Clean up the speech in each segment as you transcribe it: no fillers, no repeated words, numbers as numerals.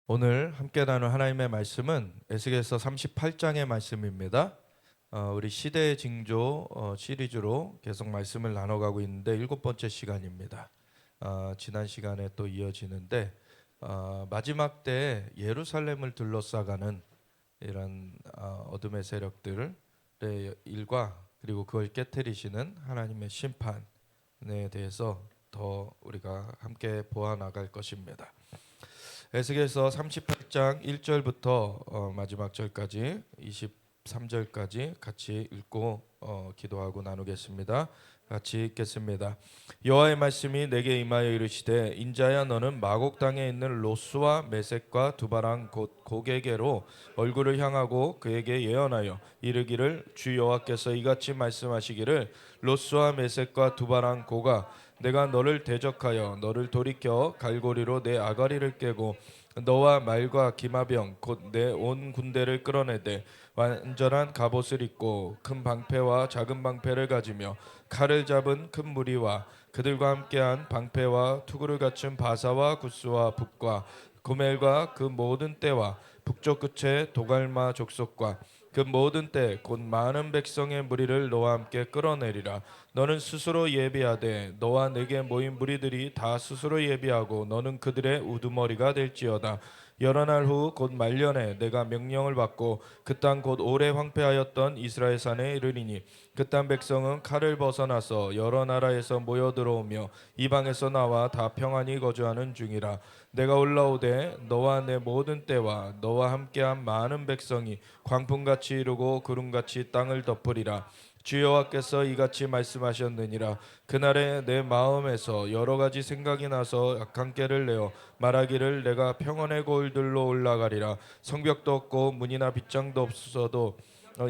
오늘 함께 나눌 하나님의 말씀은 에스겔서 38장의 말씀입니다. 우리 시대의 징조 시리즈로 계속 말씀을 나눠가고 있는데 일곱 번째 시간입니다. 지난 시간에 또 이어지는데 마지막 때 예루살렘을 둘러싸가는 이런 어둠의 세력들의 일과 그리고 그걸 깨뜨리시는 하나님의 심판에 대해서 더 우리가 함께 보아 나갈 것입니다. 에스겔서 38장 1절부터 마지막 절까지 23절까지 같이 읽고 기도하고 나누겠습니다. 같이 읽겠습니다. 여호와의 말씀이 내게 임하여 이르시되 인자야 너는 마곡 땅에 있는 로스와 메섹과 두바랑 곧 고게게로 얼굴을 향하고 그에게 예언하여 이르기를 주 여호와께서 이같이 말씀하시기를 로스와 메섹과 두바랑 고가 내가 너를 대적하여 너를 돌이켜 갈고리로 내 아가리를 깨고 너와 말과 기마병 곧 내 온 군대를 끌어내되 완전한 갑옷을 입고 큰 방패와 작은 방패를 가지며 칼을 잡은 큰 무리와 그들과 함께한 방패와 투구를 갖춘 바사와 구스와 북과 고멜과 그 모든 떼와 북쪽 끝에 도갈마 족속과 그 모든 때 곧 많은 백성의 무리를 너와 함께 끌어내리라. 너는 스스로 예비하되 너와 내게 모인 무리들이 다 스스로 예비하고 너는 그들의 우두머리가 될지어다. 여러 날 후 곧 말년에 내가 명령을 받고 그 땅 곧 오래 황폐하였던 이스라엘 산에 이르리니 그 땅 백성은 칼을 벗어나서 여러 나라에서 모여 들어오며 이방에서 나와 다 평안히 거주하는 중이라. 내가 올라오되 너와 내 모든 때와 너와 함께한 많은 백성이 광풍같이 이루고 구름같이 땅을 덮으리라. 주 여호와께서 이같이 말씀하셨느니라. 그날에 내 마음에서 여러 가지 생각이 나서 악한 꾀를 내어 말하기를 내가 평원의 고을들로 올라가리라. 성벽도 없고 문이나 빗장도 없어도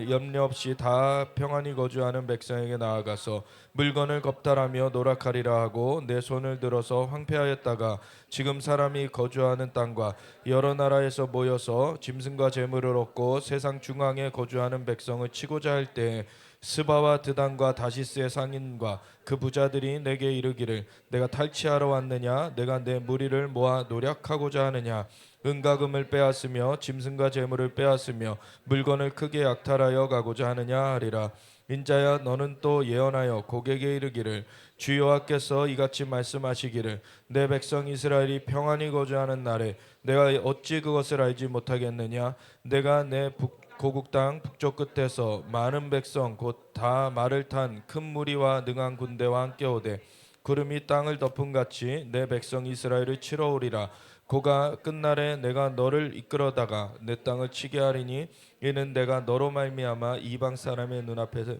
염려 없이 다 평안히 거주하는 백성에게 나아가서 물건을 겁탈하며 노력하리라 하고 내 손을 들어서 황폐하였다가 지금 사람이 거주하는 땅과 여러 나라에서 모여서 짐승과 재물을 얻고 세상 중앙에 거주하는 백성을 치고자 할 때 스바와 드단과 다시스의 상인과 그 부자들이 내게 이르기를 내가 탈취하러 왔느냐 내가 내 무리를 모아 노력하고자 하느냐 은과 금을 빼앗으며 짐승과 재물을 빼앗으며 물건을 크게 약탈하여 가고자 하느냐 하리라. 인자야 너는 또 예언하여 고객에게 이르기를 주 여호와께서 이같이 말씀하시기를 내 백성 이스라엘이 평안히 거주하는 날에 내가 어찌 그것을 알지 못하겠느냐. 내가 내 고국 땅 북쪽 끝에서 많은 백성 곧 다 말을 탄 큰 무리와 능한 군대와 함께 오되 구름이 땅을 덮은 같이 내 백성 이스라엘을 치러 오리라. 고가 끝날에 내가 너를 이끌어다가 내 땅을 치게 하리니 이는 내가 너로 말미암아 이방 사람의 눈앞에서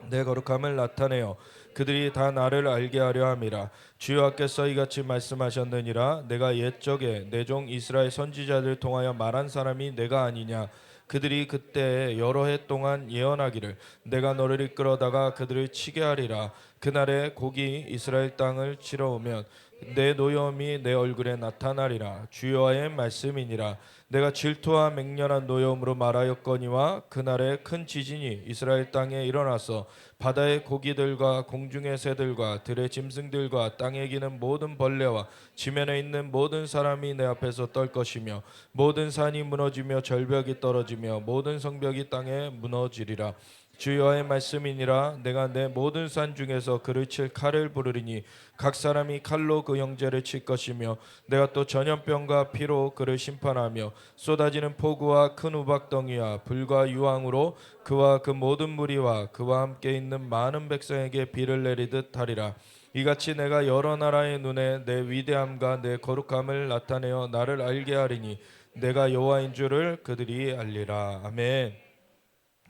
내 거룩함을 나타내어 그들이 다 나를 알게 하려 함이라. 주 여호와께서 이같이 말씀하셨느니라. 내가 옛적에 내 종 이스라엘 선지자들 통하여 말한 사람이 내가 아니냐. 그들이 그때 여러 해 동안 예언하기를 내가 너를 이끌어다가 그들을 치게 하리라. 그날에 곡이 이스라엘 땅을 치러 오면 내 노여움이 내 얼굴에 나타나리라. 주 여호와의 말씀이니라. 내가 질투와 맹렬한 노여움으로 말하였거니와 그날에 큰 지진이 이스라엘 땅에 일어나서 바다의 고기들과 공중의 새들과 들의 짐승들과 땅에 기는 모든 벌레와 지면에 있는 모든 사람이 내 앞에서 떨 것이며 모든 산이 무너지며 절벽이 떨어지며 모든 성벽이 땅에 무너지리라. 주 여호와의 말씀이니라. 내가 내 모든 산 중에서 그를 칠 칼을 부르리니 각 사람이 칼로 그 형제를 칠 것이며 내가 또 전염병과 피로 그를 심판하며 쏟아지는 폭우와 큰 우박덩이와 불과 유황으로 그와 그 모든 무리와 그와 함께 있는 많은 백성에게 비를 내리듯 하리라. 이같이 내가 여러 나라의 눈에 내 위대함과 내 거룩함을 나타내어 나를 알게 하리니 내가 여호와인 줄을 그들이 알리라. 아멘.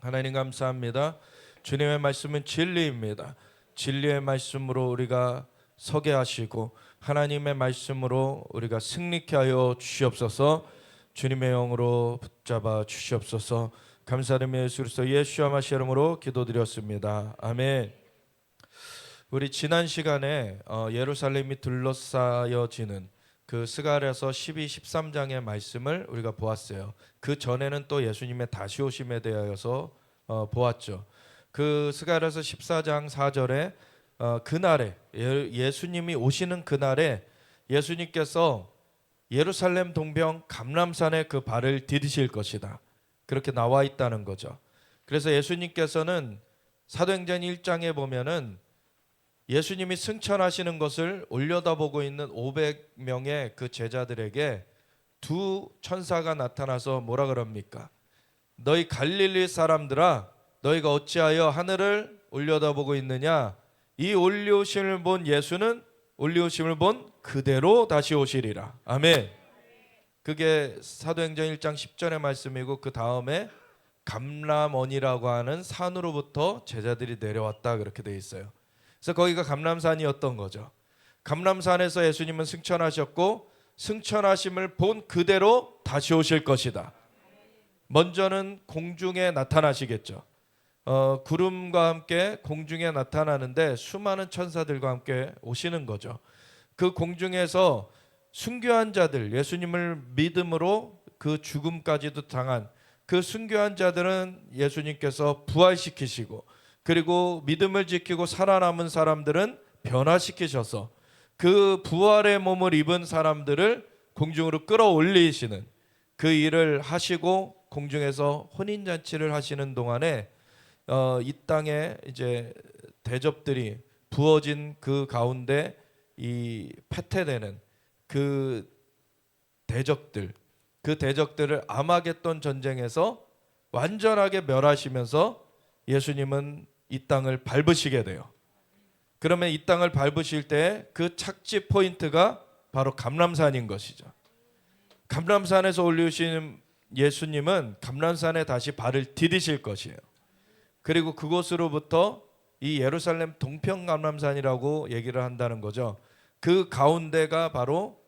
하나님 감사합니다. 주님의 말씀은 진리입니다. 진리의 말씀으로 우리가 서게 하시고 하나님의 말씀으로 우리가 승리케 하여 주시옵소서. 주님의 영으로 붙잡아 주시옵소서. 감사드리며 예수 그리스도 예수와 마시 이름으로 기도드렸습니다. 아멘. 우리 지난 시간에 예루살렘이 둘러싸여지는 그 스가랴서 12, 13장의 말씀을 우리가 보았어요. 그 전에는 또 예수님의 다시 오심에 대하여서 보았죠. 그 스가랴서 14장 4절에 그날에 예수님이 오시는 그날에 예수님께서 예루살렘 동편 감람산에 그 발을 디디실 것이다. 그렇게 나와 있다는 거죠. 그래서 예수님께서는 사도행전 1장에 보면은 예수님이 승천하시는 것을 올려다보고 있는 500명의 그 제자들에게 두 천사가 나타나서 뭐라 그럽니까? 너희 갈릴리 사람들아, 너희가 어찌하여 하늘을 올려다보고 있느냐? 이 올리오심을 본 예수는 올리오심을 본 그대로 다시 오시리라. 아멘. 그게 사도행전 1장 10절의 말씀이고, 그 다음에 감람원이라고 하는 산으로부터 제자들이 내려왔다, 그렇게 돼 있어요. 그래서 거기가 감람산이었던 거죠. 감람산에서 예수님은 승천하셨고, 승천하심을 본 그대로 다시 오실 것이다. 먼저는 공중에 나타나시겠죠. 구름과 함께 공중에 나타나는데 수많은 천사들과 함께 오시는 거죠. 그 공중에서 순교한 자들, 예수님을 믿음으로 그 죽음까지도 당한 그 순교한 자들은 예수님께서 부활시키시고, 그리고 믿음을 지키고 살아남은 사람들은 변화시키셔서 그 부활의 몸을 입은 사람들을 공중으로 끌어올리시는 그 일을 하시고, 공중에서 혼인잔치를 하시는 동안에 이 땅에 이제 대접들이 부어진 그 가운데 이 패퇴되는 그 대적들, 그 대적들을 아마겟돈 전쟁에서 완전하게 멸하시면서 예수님은 이 땅을 밟으시게 돼요. 그러면 이 땅을 밟으실 때 그 착지 포인트가 바로 감람산인 것이죠. 감람산에서 올리신 예수님은 감람산에 다시 발을 디디실 것이에요. 그리고 그곳으로부터 이 예루살렘 동편 감람산이라고 얘기를 한다는 거죠. 그 가운데가 바로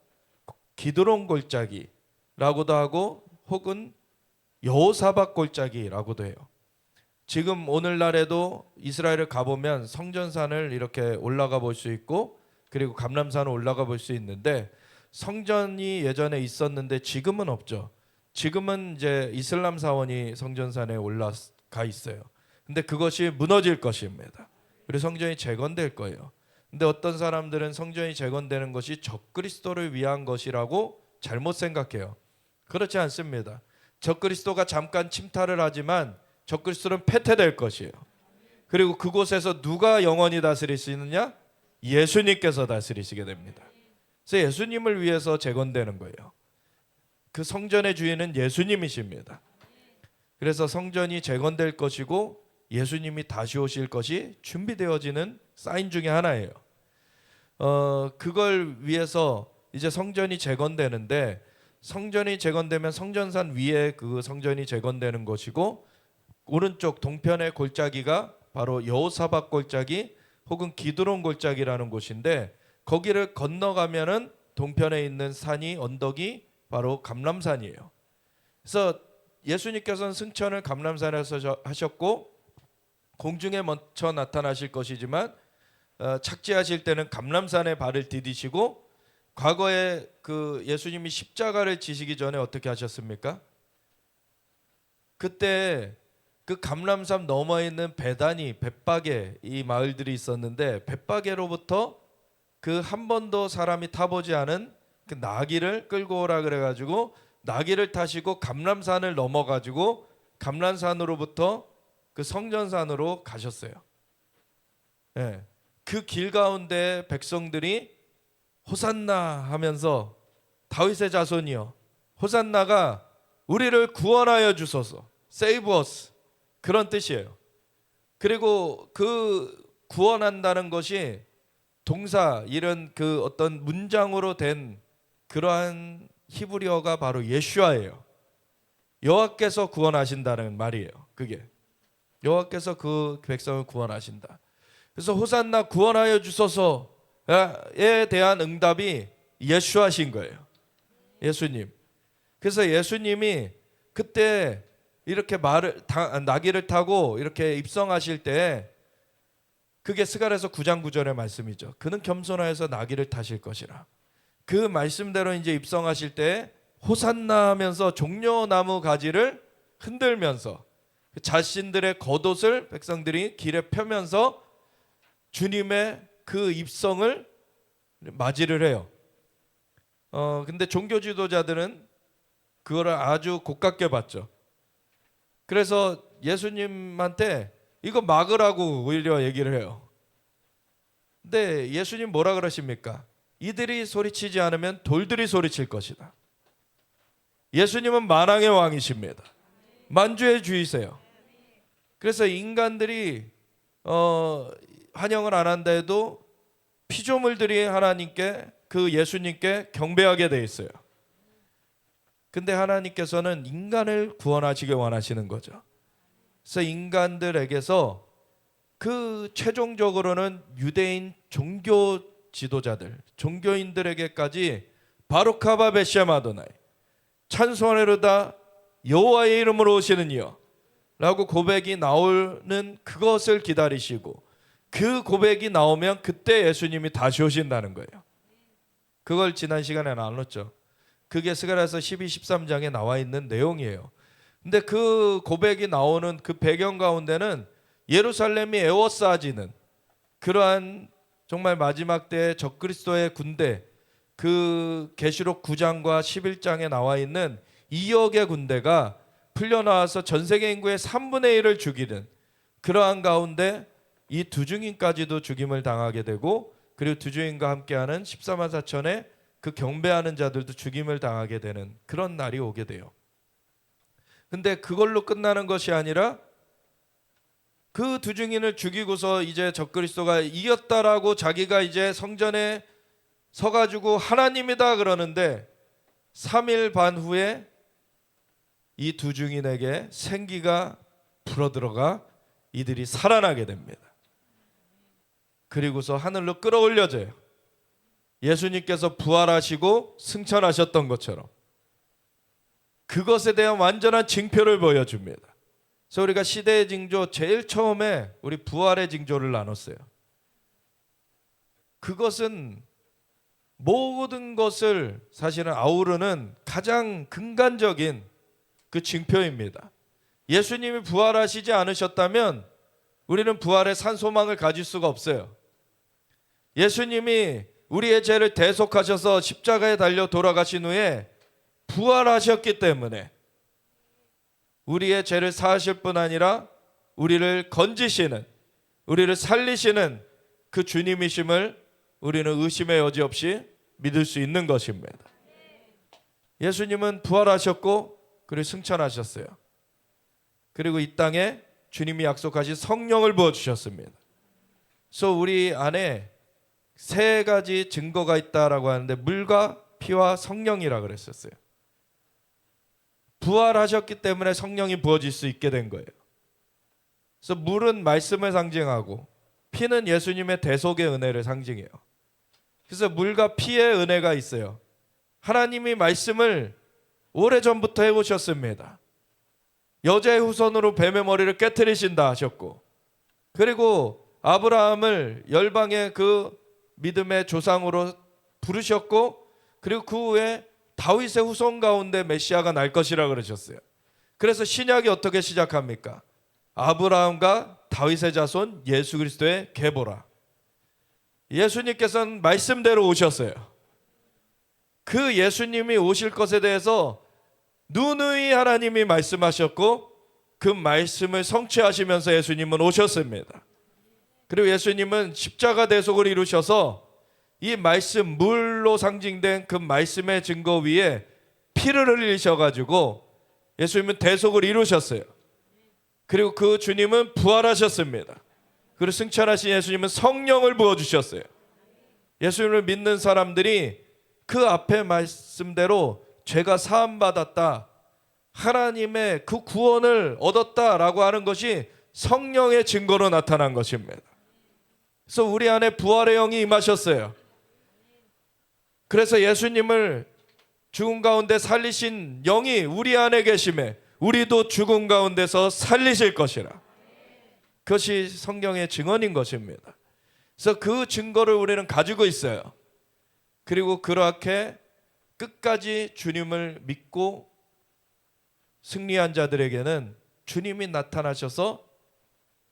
기드론 골짜기라고도 하고, 혹은 여호사밧 골짜기라고도 해요. 지금 오늘날에도 이스라엘을 가보면 성전산을 이렇게 올라가 볼 수 있고, 그리고 감람산을 올라가 볼 수 있는데, 성전이 예전에 있었는데 지금은 없죠. 지금은 이제 이슬람 사원이 성전산에 올라가 있어요. 근데 그것이 무너질 것입니다. 그리고 성전이 재건될 거예요. 근데 어떤 사람들은 성전이 재건되는 것이 적그리스도를 위한 것이라고 잘못 생각해요. 그렇지 않습니다. 적그리스도가 잠깐 침탈을 하지만 적그리스도는 패퇴될 것이에요. 그리고 그곳에서 누가 영원히 다스릴 수 있느냐? 예수님께서 다스리시게 됩니다. 그래서 예수님을 위해서 재건되는 거예요. 그 성전의 주인은 예수님이십니다. 그래서 성전이 재건될 것이고 예수님이 다시 오실 것이 준비되어지는 사인 중에 하나예요. 그걸 위해서 이제 성전이 재건되는데, 성전이 재건되면 성전산 위에 그 성전이 재건되는 것이고, 오른쪽 동편의 골짜기가 바로 여호사밧 골짜기 혹은 기드론 골짜기라는 곳인데, 거기를 건너가면은 동편에 있는 산이, 언덕이 바로 감람산이에요. 그래서 예수님께서는 승천을 감람산에서 하셨고 공중에 먼저 나타나실 것이지만 착지하실 때는 감람산에 발을 디디시고, 과거에 그 예수님이 십자가를 지시기 전에 어떻게 하셨습니까? 그때 그 감람산 너머에 있는 베다니, 벳바게 이 마을들이 있었는데, 벳바게로부터 그 한 번도 사람이 타보지 않은 그 나귀를 끌고 오라 그래가지고 나귀를 타시고 감람산을 넘어가지고 감람산으로부터 그 성전산으로 가셨어요. 예. 그 길 가운데 백성들이 호산나 하면서, 다윗의 자손이여 호산나가 우리를 구원하여 주소서, Save us, 그런 뜻이에요. 그리고 그 구원한다는 것이 동사, 이런 그 어떤 문장으로 된 그러한 히브리어가 바로 예슈아예요. 여호와께서 구원하신다는 말이에요. 그게 여호와께서 그 백성을 구원하신다. 그래서 호산나 구원하여 주소서에 대한 응답이 예슈아신 거예요. 예수님. 그래서 예수님이 그때 이렇게 나귀를 타고 이렇게 입성하실 때, 그게 스가랴서 9장 9절의 말씀이죠. 그는 겸손하여서 나귀를 타실 것이라. 그 말씀대로 이제 입성하실 때 호산나 하면서 종려나무 가지를 흔들면서 자신들의 겉옷을 백성들이 길에 펴면서 주님의 그 입성을 맞이를 해요. 근데 종교 지도자들은 그거를 아주 고깝게 봤죠. 그래서 예수님한테 이거 막으라고 오히려 얘기를 해요. 근데 예수님 뭐라 그러십니까? 이들이 소리치지 않으면 돌들이 소리칠 것이다. 예수님은 만왕의 왕이십니다. 만주의 주이세요. 그래서 인간들이 환영을 안 한다 해도 피조물들이 하나님께, 그 예수님께 경배하게 돼 있어요. 근데 하나님께서는 인간을 구원하시길 원하시는 거죠. 그래서 인간들에게서 그 최종적으로는 유대인 종교 지도자들, 종교인들에게까지 바루카바 베셈 아도나이, 찬송하리로다 여호와의 이름으로 오시는 이여 라고 고백이 나오는 그것을 기다리시고, 그 고백이 나오면 그때 예수님이 다시 오신다는 거예요. 그걸 지난 시간에 나눴죠. 그게 스가랴서 12, 13장에 나와 있는 내용이에요. 근데 그 고백이 나오는 그 배경 가운데는 예루살렘이 에워싸지는 그러한 정말 마지막 때의 적그리스도의 군대, 그 계시록 9장과 11장에 나와 있는 2억의 군대가 풀려나와서 전 세계 인구의 3분의 1을 죽이는 그러한 가운데 이 두 증인까지도 죽임을 당하게 되고, 그리고 두 증인과 함께하는 14만 4천의 그 경배하는 자들도 죽임을 당하게 되는 그런 날이 오게 돼요. 근데 그걸로 끝나는 것이 아니라 그 두 증인을 죽이고서 이제 적그리스도가 이겼다라고 자기가 이제 성전에 서가지고 하나님이다 그러는데 3일 반 후에 이 두 증인에게 생기가 불어들어가 이들이 살아나게 됩니다. 그리고서 하늘로 끌어올려져요. 예수님께서 부활하시고 승천하셨던 것처럼 그것에 대한 완전한 징표를 보여줍니다. 그래서 우리가 시대의 징조 제일 처음에 우리 부활의 징조를 나눴어요. 그것은 모든 것을 사실은 아우르는 가장 근간적인 그 징표입니다. 예수님이 부활하시지 않으셨다면 우리는 부활의 산소망을 가질 수가 없어요. 예수님이 우리의 죄를 대속하셔서 십자가에 달려 돌아가신 후에 부활하셨기 때문에 우리의 죄를 사하실 뿐 아니라 우리를 건지시는, 우리를 살리시는 그 주님이심을 우리는 의심의 여지 없이 믿을 수 있는 것입니다. 예수님은 부활하셨고 그리고 승천하셨어요. 그리고 이 땅에 주님이 약속하신 성령을 부어주셨습니다. 그래서 우리 안에 세 가지 증거가 있다라고 하는데 물과 피와 성령이라 그랬었어요. 부활하셨기 때문에 성령이 부어질 수 있게 된 거예요. 그래서 물은 말씀을 상징하고 피는 예수님의 대속의 은혜를 상징해요. 그래서 물과 피의 은혜가 있어요. 하나님이 말씀을 오래전부터 해오셨습니다. 여자의 후손으로 뱀의 머리를 깨트리신다 하셨고, 그리고 아브라함을 열방의 그 믿음의 조상으로 부르셨고, 그리고 그 후에 다윗의 후손 가운데 메시아가 날 것이라 그러셨어요. 그래서 신약이 어떻게 시작합니까? 아브라함과 다윗의 자손 예수 그리스도의 계보라. 예수님께서는 말씀대로 오셨어요. 그 예수님이 오실 것에 대해서 누누이 하나님이 말씀하셨고 그 말씀을 성취하시면서 예수님은 오셨습니다. 그리고 예수님은 십자가 대속을 이루셔서 이 말씀, 물로 상징된 그 말씀의 증거 위에 피를 흘리셔가지고 예수님은 대속을 이루셨어요. 그리고 그 주님은 부활하셨습니다. 그리고 승천하신 예수님은 성령을 부어주셨어요. 예수님을 믿는 사람들이 그 앞에 말씀대로 죄가 사함받았다, 하나님의 그 구원을 얻었다라고 하는 것이 성령의 증거로 나타난 것입니다. 그래서 우리 안에 부활의 영이 임하셨어요. 그래서 예수님을 죽음 가운데 살리신 영이 우리 안에 계심에 우리도 죽음 가운데서 살리실 것이라. 그것이 성경의 증언인 것입니다. 그래서 그 증거를 우리는 가지고 있어요. 그리고 그렇게 끝까지 주님을 믿고 승리한 자들에게는 주님이 나타나셔서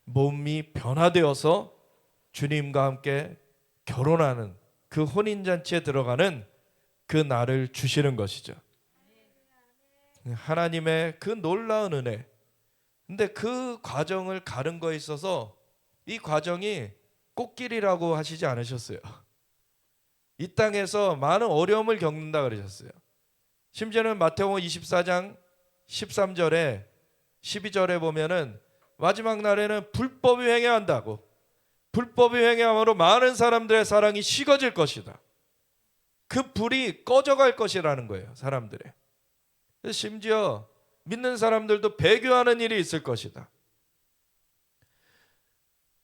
몸이 변화되어서 주님과 함께 결혼하는 그 혼인잔치에 들어가는 그 날을 주시는 것이죠. 하나님의 그 놀라운 은혜. 근데 그 과정을 가는 거에 있어서 이 과정이 꽃길이라고 하시지 않으셨어요. 이 땅에서 많은 어려움을 겪는다 그러셨어요. 심지어는 마태복음 24장 13절에 12절에 보면은 마지막 날에는 불법이 횡행한다고, 불법이 횡행함으로 많은 사람들의 사랑이 식어질 것이다. 그 불이 꺼져갈 것이라는 거예요, 사람들의. 심지어 믿는 사람들도 배교하는 일이 있을 것이다.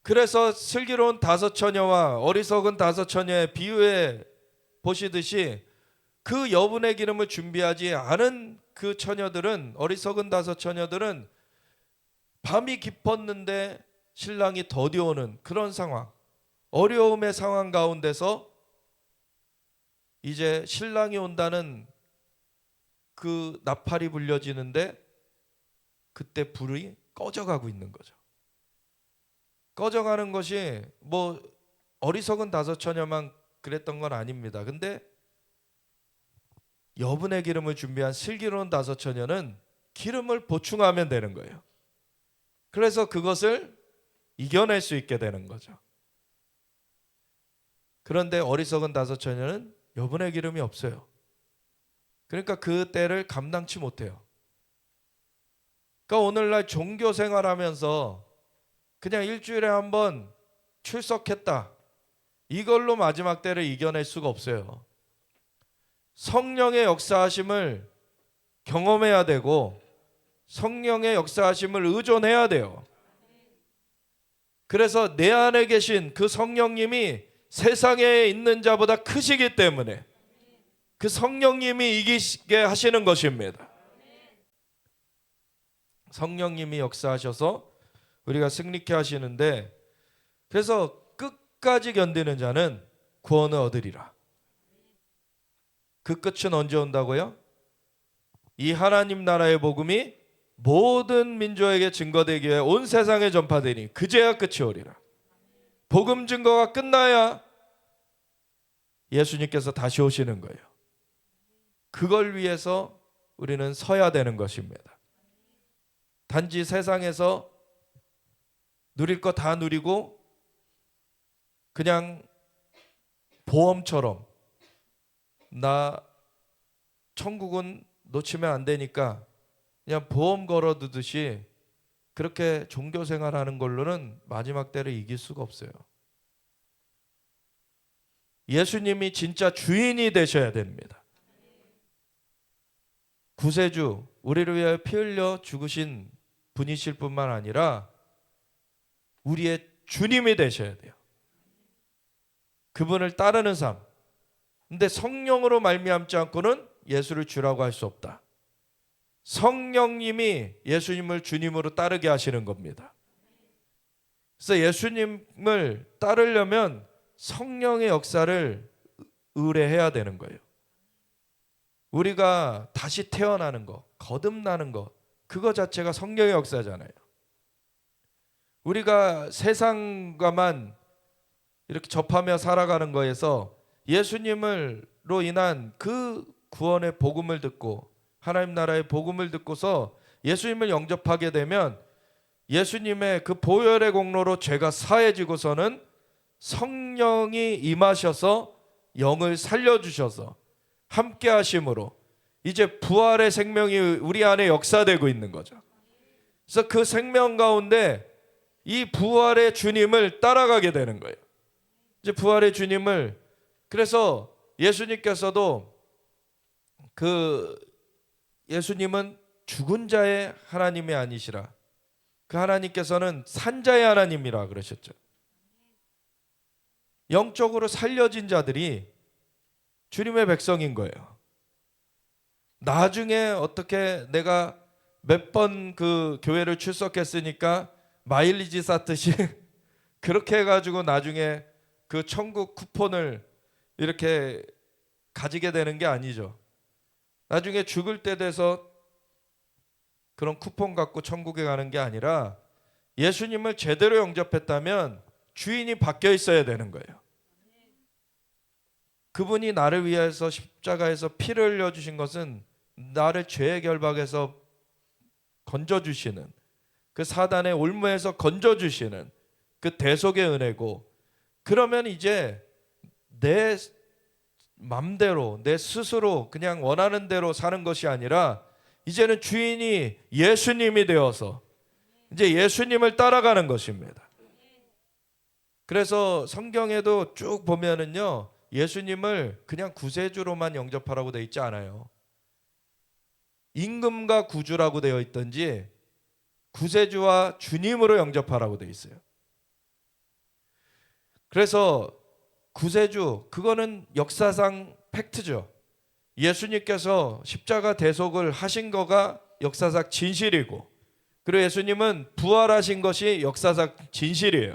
그래서 슬기로운 다섯 처녀와 어리석은 다섯 처녀의 비유에 보시듯이 그 여분의 기름을 준비하지 않은 그 처녀들은, 어리석은 다섯 처녀들은 밤이 깊었는데 신랑이 더디 오는 그런 상황, 어려움의 상황 가운데서 이제 신랑이 온다는 그 나팔이 불려지는데 그때 불이 꺼져가고 있는 거죠. 꺼져가는 것이 뭐 어리석은 다섯 처녀만 그랬던 건 아닙니다. 근데 여분의 기름을 준비한 슬기로운 다섯 처녀는 기름을 보충하면 되는 거예요. 그래서 그것을 이겨낼 수 있게 되는 거죠. 그런데 어리석은 다섯 처녀는 여분의 기름이 없어요. 그러니까 그 때를 감당치 못해요. 그러니까 오늘날 종교 생활하면서 그냥 일주일에 한 번 출석했다, 이걸로 마지막 때를 이겨낼 수가 없어요. 성령의 역사하심을 경험해야 되고 성령의 역사하심을 의존해야 돼요. 그래서 내 안에 계신 그 성령님이 세상에 있는 자보다 크시기 때문에 그 성령님이 이기게 하시는 것입니다. 성령님이 역사하셔서 우리가 승리케 하시는데, 그래서 끝까지 견디는 자는 구원을 얻으리라. 그 끝은 언제 온다고요? 이 하나님 나라의 복음이 모든 민족에게 증거되기 위해 온 세상에 전파되니 그제야 끝이 오리라. 복음 증거가 끝나야 예수님께서 다시 오시는 거예요. 그걸 위해서 우리는 서야 되는 것입니다. 단지 세상에서 누릴 거 다 누리고 그냥 보험처럼 나 천국은 놓치면 안 되니까 그냥 보험 걸어두듯이 그렇게 종교 생활하는 걸로는 마지막 때를 이길 수가 없어요. 예수님이 진짜 주인이 되셔야 됩니다. 구세주, 우리를 위하여 피 흘려 죽으신 분이실 뿐만 아니라 우리의 주님이 되셔야 돼요. 그분을 따르는 삶. 근데 성령으로 말미암지 않고는 예수를 주라고 할 수 없다. 성령님이 예수님을 주님으로 따르게 하시는 겁니다. 그래서 예수님을 따르려면 성령의 역사를 의뢰해야 되는 거예요. 우리가 다시 태어나는 거, 거듭나는 거, 그거 자체가 성령의 역사잖아요. 우리가 세상과만 이렇게 접하며 살아가는 거에서 예수님으로 인한 그 구원의 복음을 듣고 하나님 나라의 복음을 듣고서 예수님을 영접하게 되면 예수님의 그 보혈의 공로로 죄가 사해지고서는 성령이 임하셔서 영을 살려주셔서 함께 하심으로 이제 부활의 생명이 우리 안에 역사되고 있는 거죠. 그래서 그 생명 가운데 이 부활의 주님을 따라가게 되는 거예요. 이제 부활의 주님을, 그래서 예수님께서도 예수님은 죽은 자의 하나님이 아니시라, 그 하나님께서는 산자의 하나님이라 그러셨죠. 영적으로 살려진 자들이 주님의 백성인 거예요. 나중에 어떻게 내가 몇 번 그 교회를 출석했으니까 마일리지 쌓듯이 그렇게 해가지고 나중에 그 천국 쿠폰을 이렇게 가지게 되는 게 아니죠. 나중에 죽을 때 돼서 그런 쿠폰 갖고 천국에 가는 게 아니라 예수님을 제대로 영접했다면 주인이 바뀌어 있어야 되는 거예요. 그분이 나를 위해서 십자가에서 피를 흘려주신 것은 나를 죄의 결박에서 건져주시는, 그 사단의 올무에서 건져주시는 그 대속의 은혜고, 그러면 이제 내 맘대로 내 스스로 그냥 원하는 대로 사는 것이 아니라 이제는 주인이 예수님이 되어서 이제 예수님을 따라가는 것입니다. 그래서 성경에도 쭉 보면은요, 예수님을 그냥 구세주로만 영접하라고 되어 있지 않아요. 임금과 구주라고 되어 있든지 구세주와 주님으로 영접하라고 되어 있어요. 그래서 구세주, 그거는 역사상 팩트죠. 예수님께서 십자가 대속을 하신 거가 역사상 진실이고, 그리고 예수님은 부활하신 것이 역사상 진실이에요.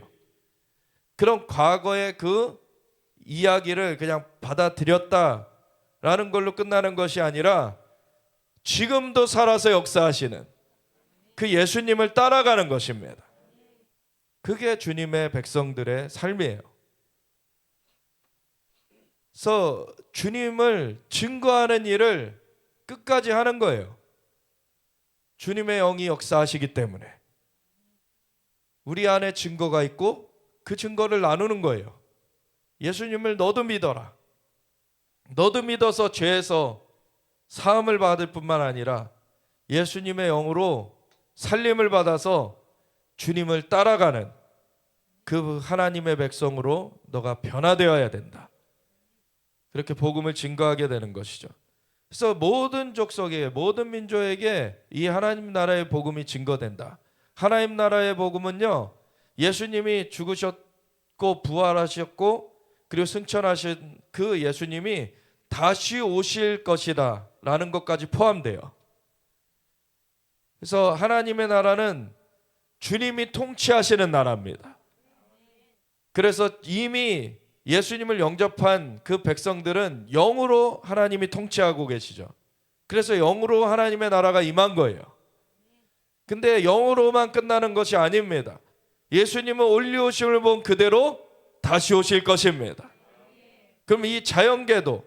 그럼 과거의 그 이야기를 그냥 받아들였다라는 걸로 끝나는 것이 아니라 지금도 살아서 역사하시는 그 예수님을 따라가는 것입니다. 그게 주님의 백성들의 삶이에요. 그래서 주님을 증거하는 일을 끝까지 하는 거예요. 주님의 영이 역사하시기 때문에 우리 안에 증거가 있고 그 증거를 나누는 거예요. 예수님을 너도 믿어라. 너도 믿어서 죄에서 사함을 받을 뿐만 아니라 예수님의 영으로 살림을 받아서 주님을 따라가는 그 하나님의 백성으로 너가 변화되어야 된다. 그렇게 복음을 증거하게 되는 것이죠. 그래서 모든 족속에, 모든 민족에게 이 하나님 나라의 복음이 증거된다. 하나님 나라의 복음은요, 예수님이 죽으셨고 부활하셨고 그리고 승천하신 그 예수님이 다시 오실 것이다 라는 것까지 포함돼요. 그래서 하나님의 나라는 주님이 통치하시는 나라입니다. 그래서 이미 예수님을 영접한 그 백성들은 영으로 하나님이 통치하고 계시죠. 그래서 영으로 하나님의 나라가 임한 거예요. 근데 영으로만 끝나는 것이 아닙니다. 예수님은 올리오심을 본 그대로 다시 오실 것입니다. 그럼 이 자연계도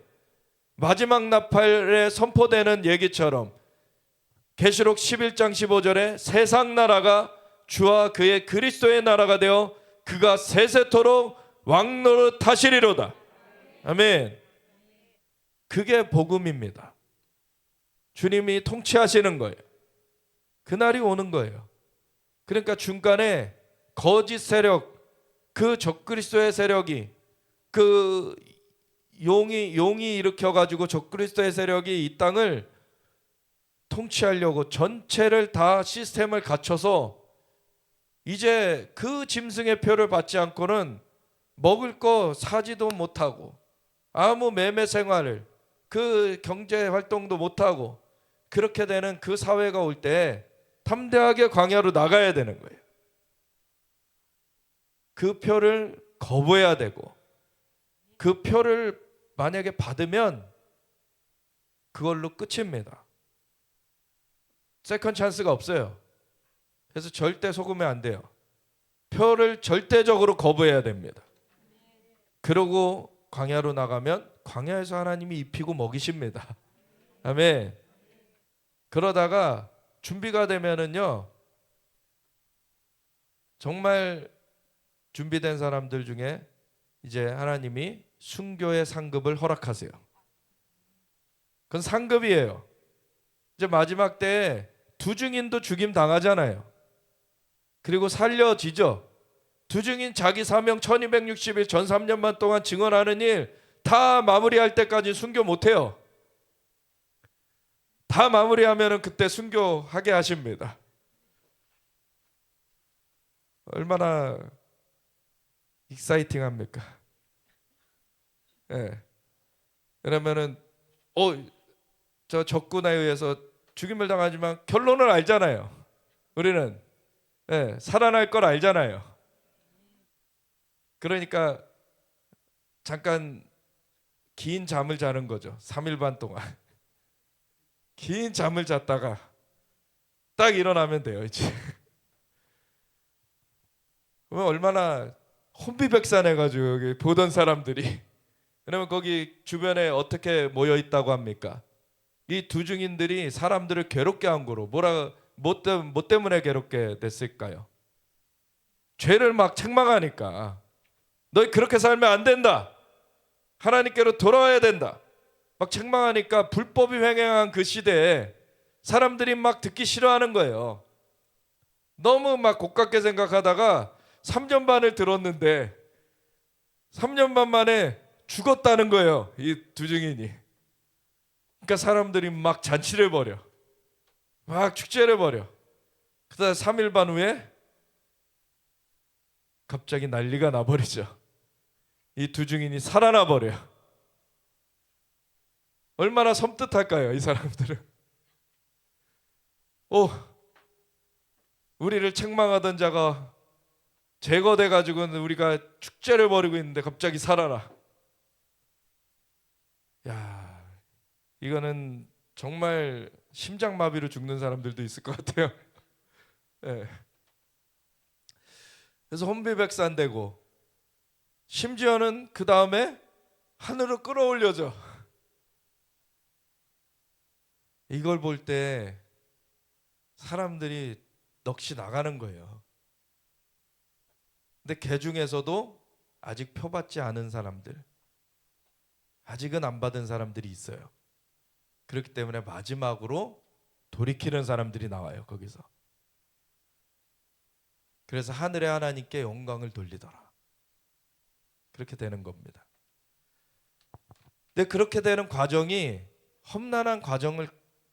마지막 나팔에 선포되는 얘기처럼 계시록 11장 15절에 세상 나라가 주와 그의 그리스도의 나라가 되어 그가 세세토록 왕노릇 하시리로다. 아멘. 그게 복음입니다. 주님이 통치하시는 거예요. 그날이 오는 거예요. 그러니까 중간에 거짓 세력, 그 적그리스도의 세력이, 그 용이 일으켜가지고 적그리스도의 세력이 이 땅을 통치하려고 전체를 다 시스템을 갖춰서 이제 그 짐승의 표를 받지 않고는 먹을 거 사지도 못하고 아무 매매 생활을, 그 경제 활동도 못하고 그렇게 되는 그 사회가 올 때 담대하게 광야로 나가야 되는 거예요. 그 표를 거부해야 되고 그 표를 만약에 받으면 그걸로 끝입니다. 세컨 찬스가 없어요. 그래서 절대 속으면 안 돼요. 표를 절대적으로 거부해야 됩니다. 그러고 광야로 나가면 광야에서 하나님이 입히고 먹이십니다. 아멘. 그러다가 준비가 되면은요, 정말 준비된 사람들 중에 이제 하나님이 순교의 상급을 허락하세요. 그건 상급이에요. 이제 마지막 때에 두 증인도 죽임 당하잖아요. 그리고 살려지죠. 두 증인 자기 사명 1260일 전 3년만 동안 증언하는 일 다 마무리할 때까지 순교 못해요. 다 마무리하면 그때 순교하게 하십니다. 얼마나 익사이팅합니까? 예. 그러면은 저 적군에 의해서 죽임을 당하지만 결론을 알잖아요. 우리는 살아날 걸 알잖아요. 그러니까 잠깐 긴 잠을 자는 거죠. 3일 반 동안 긴 잠을 잤다가 딱 일어나면 돼요. 이제 그러면 얼마나 혼비백산해가지고 여기 보던 사람들이 왜냐면 거기 주변에 어떻게 모여 있다고 합니까? 이 두 증인들이 사람들을 괴롭게 한 거로 뭐 때문에 괴롭게 됐을까요? 죄를 막 책망하니까 너희 그렇게 살면 안 된다. 하나님께로 돌아와야 된다. 막 책망하니까 불법이 횡행한 그 시대에 사람들이 막 듣기 싫어하는 거예요. 너무 막 고깝게 생각하다가 3년 반을 들었는데 3년 반 만에 죽었다는 거예요. 이 두 증인이. 그러니까 사람들이 막 잔치를 벌여. 막 축제를 벌여. 그다음 3일 반 후에 갑자기 난리가 나버리죠. 이 두 증인이 살아나 버려. 얼마나 섬뜩할까요, 이 사람들은. 우리를 책망하던 자가 제거돼 가지고는 우리가 축제를 벌이고 있는데 갑자기 살아라. 야, 이거는 정말 심장마비로 죽는 사람들도 있을 것 같아요. 네. 그래서 혼비백산되고 심지어는 그 다음에 하늘로 끌어올려져. 이걸 볼 때 사람들이 넋이 나가는 거예요. 근데 그 중에서도 아직 표받지 않은 사람들, 아직은 안 받은 사람들이 있어요. 그렇기 때문에 마지막으로 돌이키는 사람들이 나와요, 거기서. 그래서 하늘의 하나님께 영광을 돌리더라. 그렇게 되는 겁니다. 근데 그렇게 되는 과정이 험난한 과정을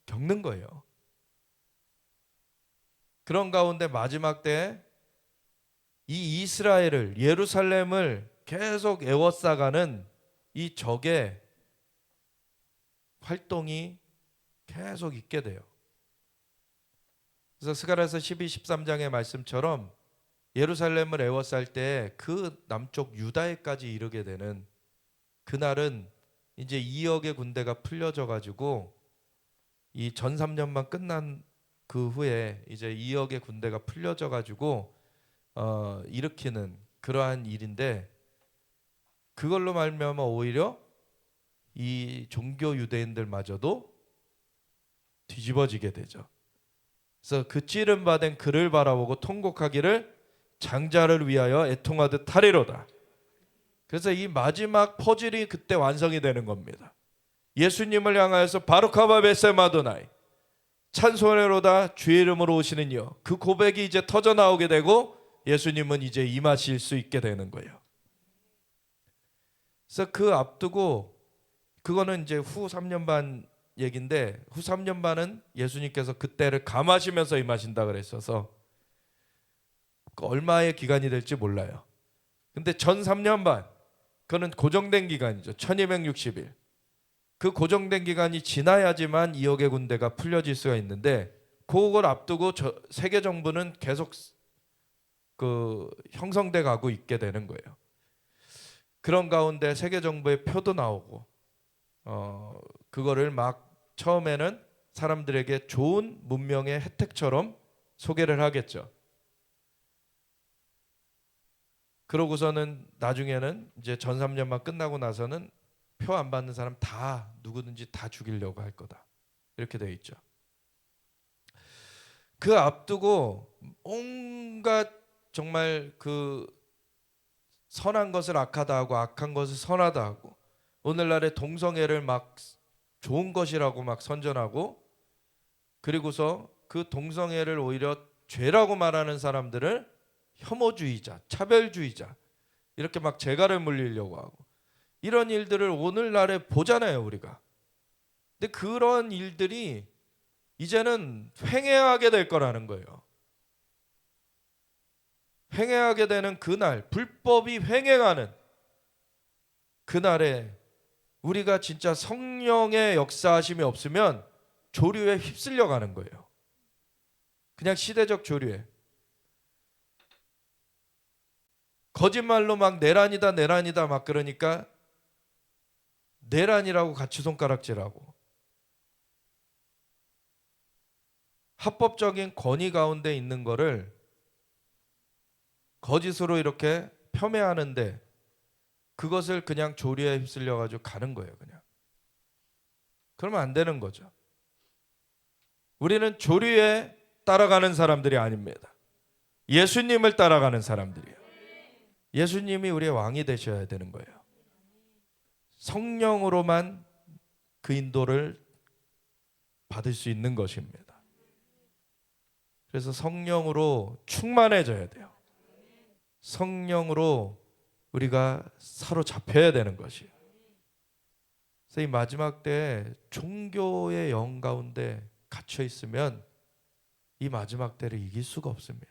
겪는 거예요. 그런 가운데 마지막 때에 이 이스라엘을, 예루살렘을 계속 에워싸가는 이 적의 활동이 계속 있게 돼요. 그래서 스가랴서 12, 13장의 말씀처럼 예루살렘을 에워쌀 때 그 남쪽 유다에까지 이르게 되는 그날은 이제 2억의 군대가 풀려져 가지고 이 전3년만 끝난 그 후에 이제 2억의 군대가 풀려져 가지고 일으키는 그러한 일인데, 그걸로 말미암아 오히려 이 종교 유대인들마저도 뒤집어지게 되죠. 그래서 그 찌름 받은 그를 바라보고 통곡하기를 장자를 위하여 애통하듯 하리로다. 그래서 이 마지막 퍼즐이 그때 완성이 되는 겁니다. 예수님을 향하여서 바루카바 베셈 아도나이, 찬송하리로다 주의 이름으로 오시는 이여, 그 고백이 이제 터져 나오게 되고 예수님은 이제 임하실 수 있게 되는 거예요. 그래서 그 앞두고, 그거는 이제 후 3년 반 얘긴데, 후 3년 반은 예수님께서 그때를 감하시면서 임하신다 그랬어서 얼마의 기간이 될지 몰라요. 근데 전 3년 반, 그거는 고정된 기간이죠. 1260일. 그 고정된 기간이 지나야지만 2억의 군대가 풀려질 수가 있는데, 그걸 앞두고 세계 정부는 계속 그 형성돼 가고 있게 되는 거예요. 그런 가운데 세계 정부의 표도 나오고, 그거를 막 처음에는 사람들에게 좋은 문명의 혜택처럼 소개를 하겠죠. 그러고서는 나중에는 이제 전 3년만 끝나고 나서는 표 안 받는 사람 다 누구든지 다 죽이려고 할 거다. 이렇게 되어 있죠. 그 앞두고 온갖 정말 그 선한 것을 악하다 하고 악한 것을 선하다 하고, 오늘날의 동성애를 막 좋은 것이라고 막 선전하고, 그리고서 그 동성애를 오히려 죄라고 말하는 사람들을 혐오주의자, 차별주의자, 이렇게 막 재갈을 물리려고 하고, 이런 일들을 오늘날에 보잖아요, 우리가. 근데 그런 일들이 이제는 횡행하게 될 거라는 거예요. 횡행하게 되는 그날, 불법이 횡행하는 그날에 우리가 진짜 성령의 역사하심이 없으면 조류에 휩쓸려 가는 거예요. 그냥 시대적 조류에. 거짓말로 막 내란이다 내란이다 막 그러니까 내란이라고 같이 손가락질하고, 합법적인 권위 가운데 있는 거를 거짓으로 이렇게 폄훼하는데 그것을 그냥 조리에 휩쓸려 가지고 가는 거예요. 그냥. 그러면 안 되는 거죠. 우리는 조리에 따라가는 사람들이 아닙니다. 예수님을 따라가는 사람들이에요. 예수님이 우리의 왕이 되셔야 되는 거예요. 성령으로만 그 인도를 받을 수 있는 것입니다. 그래서 성령으로 충만해져야 돼요. 성령으로 우리가 사로잡혀야 되는 것이에요. 그래서 이 마지막 때에 종교의 영 가운데 갇혀 있으면 이 마지막 때를 이길 수가 없습니다.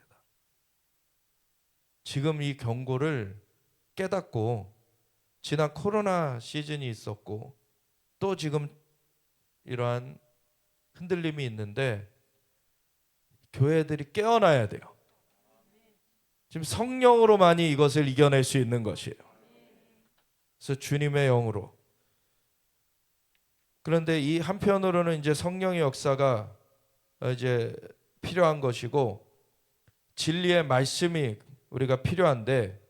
지금 이 경고를 깨닫고 지난 코로나 시즌이 있었고 또 지금 이러한 흔들림이 있는데 교회들이 깨어나야 돼요. 지금 성령으로만이 이것을 이겨낼 수 있는 것이에요. 그래서 주님의 영으로. 그런데 이 한편으로는 이제 성령의 역사가 이제 필요한 것이고 진리의 말씀이 우리가 필요한데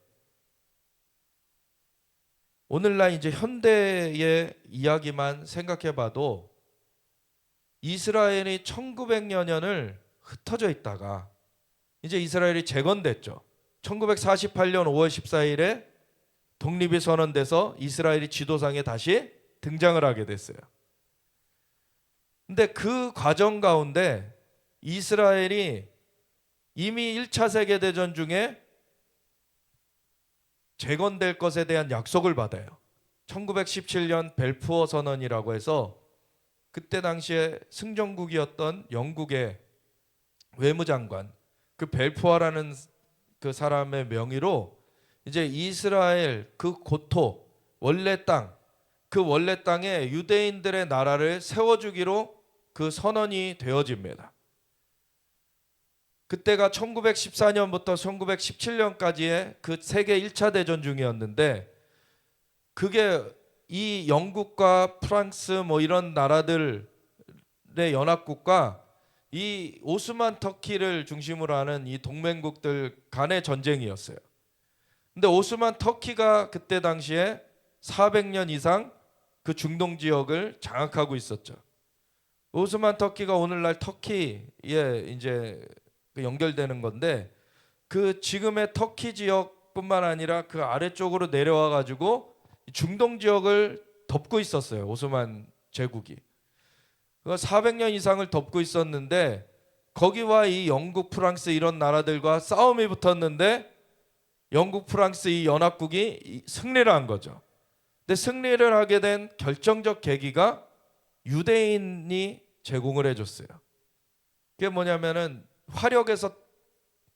오늘날 이제 현대의 이야기만 생각해봐도 이스라엘이 1900여년을 흩어져 있다가 이제 이스라엘이 재건됐죠. 1948년 5월 14일에 독립이 선언돼서 이스라엘이 지도상에 다시 등장을 하게 됐어요. 근데 그 과정 가운데 이스라엘이 이미 1차 세계대전 중에 재건될 것에 대한 약속을 받아요. 1917년 벨푸어 선언이라고 해서 그때 당시에 승전국이었던 영국의 외무장관 그 벨푸어라는 그 사람의 명의로 이제 이스라엘 그 고토 원래 땅 그 원래 땅에 유대인들의 나라를 세워주기로 그 선언이 되어집니다. 그때가 1914년부터 1917년까지의 그 세계 1차 대전 중이었는데 그게 이 영국과 프랑스 뭐 이런 나라들의 연합국과 이 오스만 터키를 중심으로 하는 이 동맹국들 간의 전쟁이었어요. 근데 오스만 터키가 그때 당시에 400년 이상 그 중동 지역을 장악하고 있었죠. 오스만 터키가 오늘날 터키에 이제 연결되는 건데 그 지금의 터키 지역뿐만 아니라 그 아래쪽으로 내려와 가지고 중동 지역을 덮고 있었어요. 오스만 제국이. 400년 이상을 덮고 있었는데 거기와 이 영국, 프랑스 이런 나라들과 싸움이 붙었는데 영국, 프랑스 이 연합국이 승리를 한 거죠. 근데 승리를 하게 된 결정적 계기가 유대인이 제공을 해줬어요. 그게 뭐냐면은 화력에서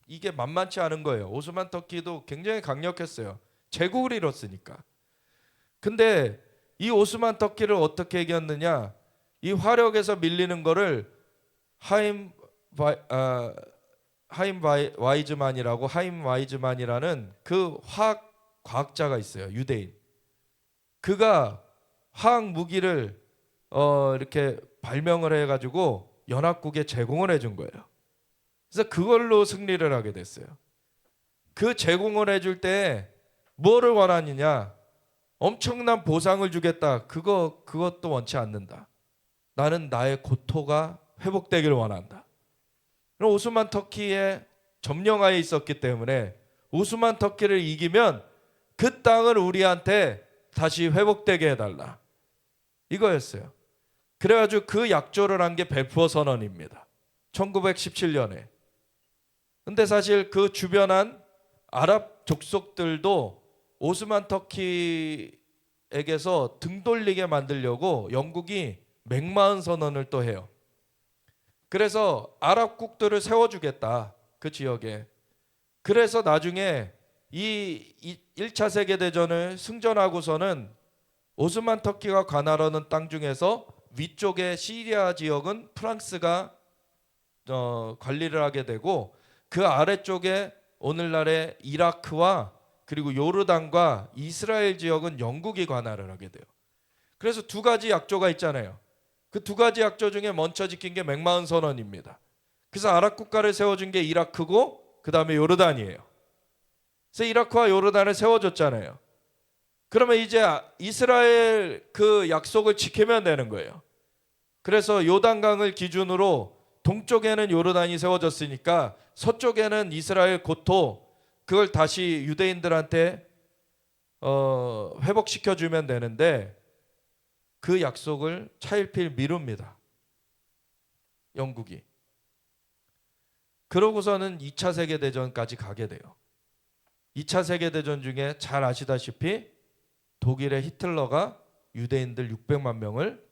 이게 만만치 않은 거예요. 오스만 터키도 굉장히 강력했어요. 제국을 이뤘으니까. 근데 이 오스만 터키를 어떻게 이겼느냐? 이 화력에서 밀리는 거를 하임 와이즈만이라는 그 과학자가 있어요. 유대인. 그가 화학 무기를 이렇게 발명을 해가지고 연합국에 제공을 해준 거예요. 그래서 그걸로 승리를 하게 됐어요. 그 제공을 해줄 때 뭐를 원하느냐? 엄청난 보상을 주겠다. 그것도 원치 않는다. 나는 나의 고토가 회복되기를 원한다. 그럼 오스만 터키의 점령하에 있었기 때문에 오스만 터키를 이기면 그 땅을 우리한테 다시 회복되게 해달라. 이거였어요. 그래가지고 그 약조를 한 게 벨푸어 선언입니다. 1917년에. 근데 사실 그 주변한 아랍 족속들도 오스만 터키에게서 등 돌리게 만들려고 영국이 맥마흔 선언을 또 해요. 그래서 아랍국들을 세워주겠다. 그 지역에. 그래서 나중에 이 1차 세계대전을 승전하고서는 오스만 터키가 관할하는 땅 중에서 위쪽의 시리아 지역은 프랑스가 관리를 하게 되고 그 아래쪽에 오늘날의 이라크와 그리고 요르단과 이스라엘 지역은 영국이 관할을 하게 돼요. 그래서 두 가지 약조가 있잖아요. 그 두 가지 약조 중에 먼저 지킨 게 맥마흔 선언입니다. 그래서 아랍 국가를 세워준 게 이라크고 그 다음에 요르단이에요. 그래서 이라크와 요르단을 세워줬잖아요. 그러면 이제 이스라엘 그 약속을 지키면 되는 거예요. 그래서 요단강을 기준으로 동쪽에는 요르단이 세워졌으니까 서쪽에는 이스라엘 고토, 그걸 다시 유대인들한테 회복시켜 주면 되는데 그 약속을 차일피일 미룹니다. 영국이. 그러고서는 2차 세계대전까지 가게 돼요. 2차 세계대전 중에 잘 아시다시피 독일의 히틀러가 유대인들 600만 명을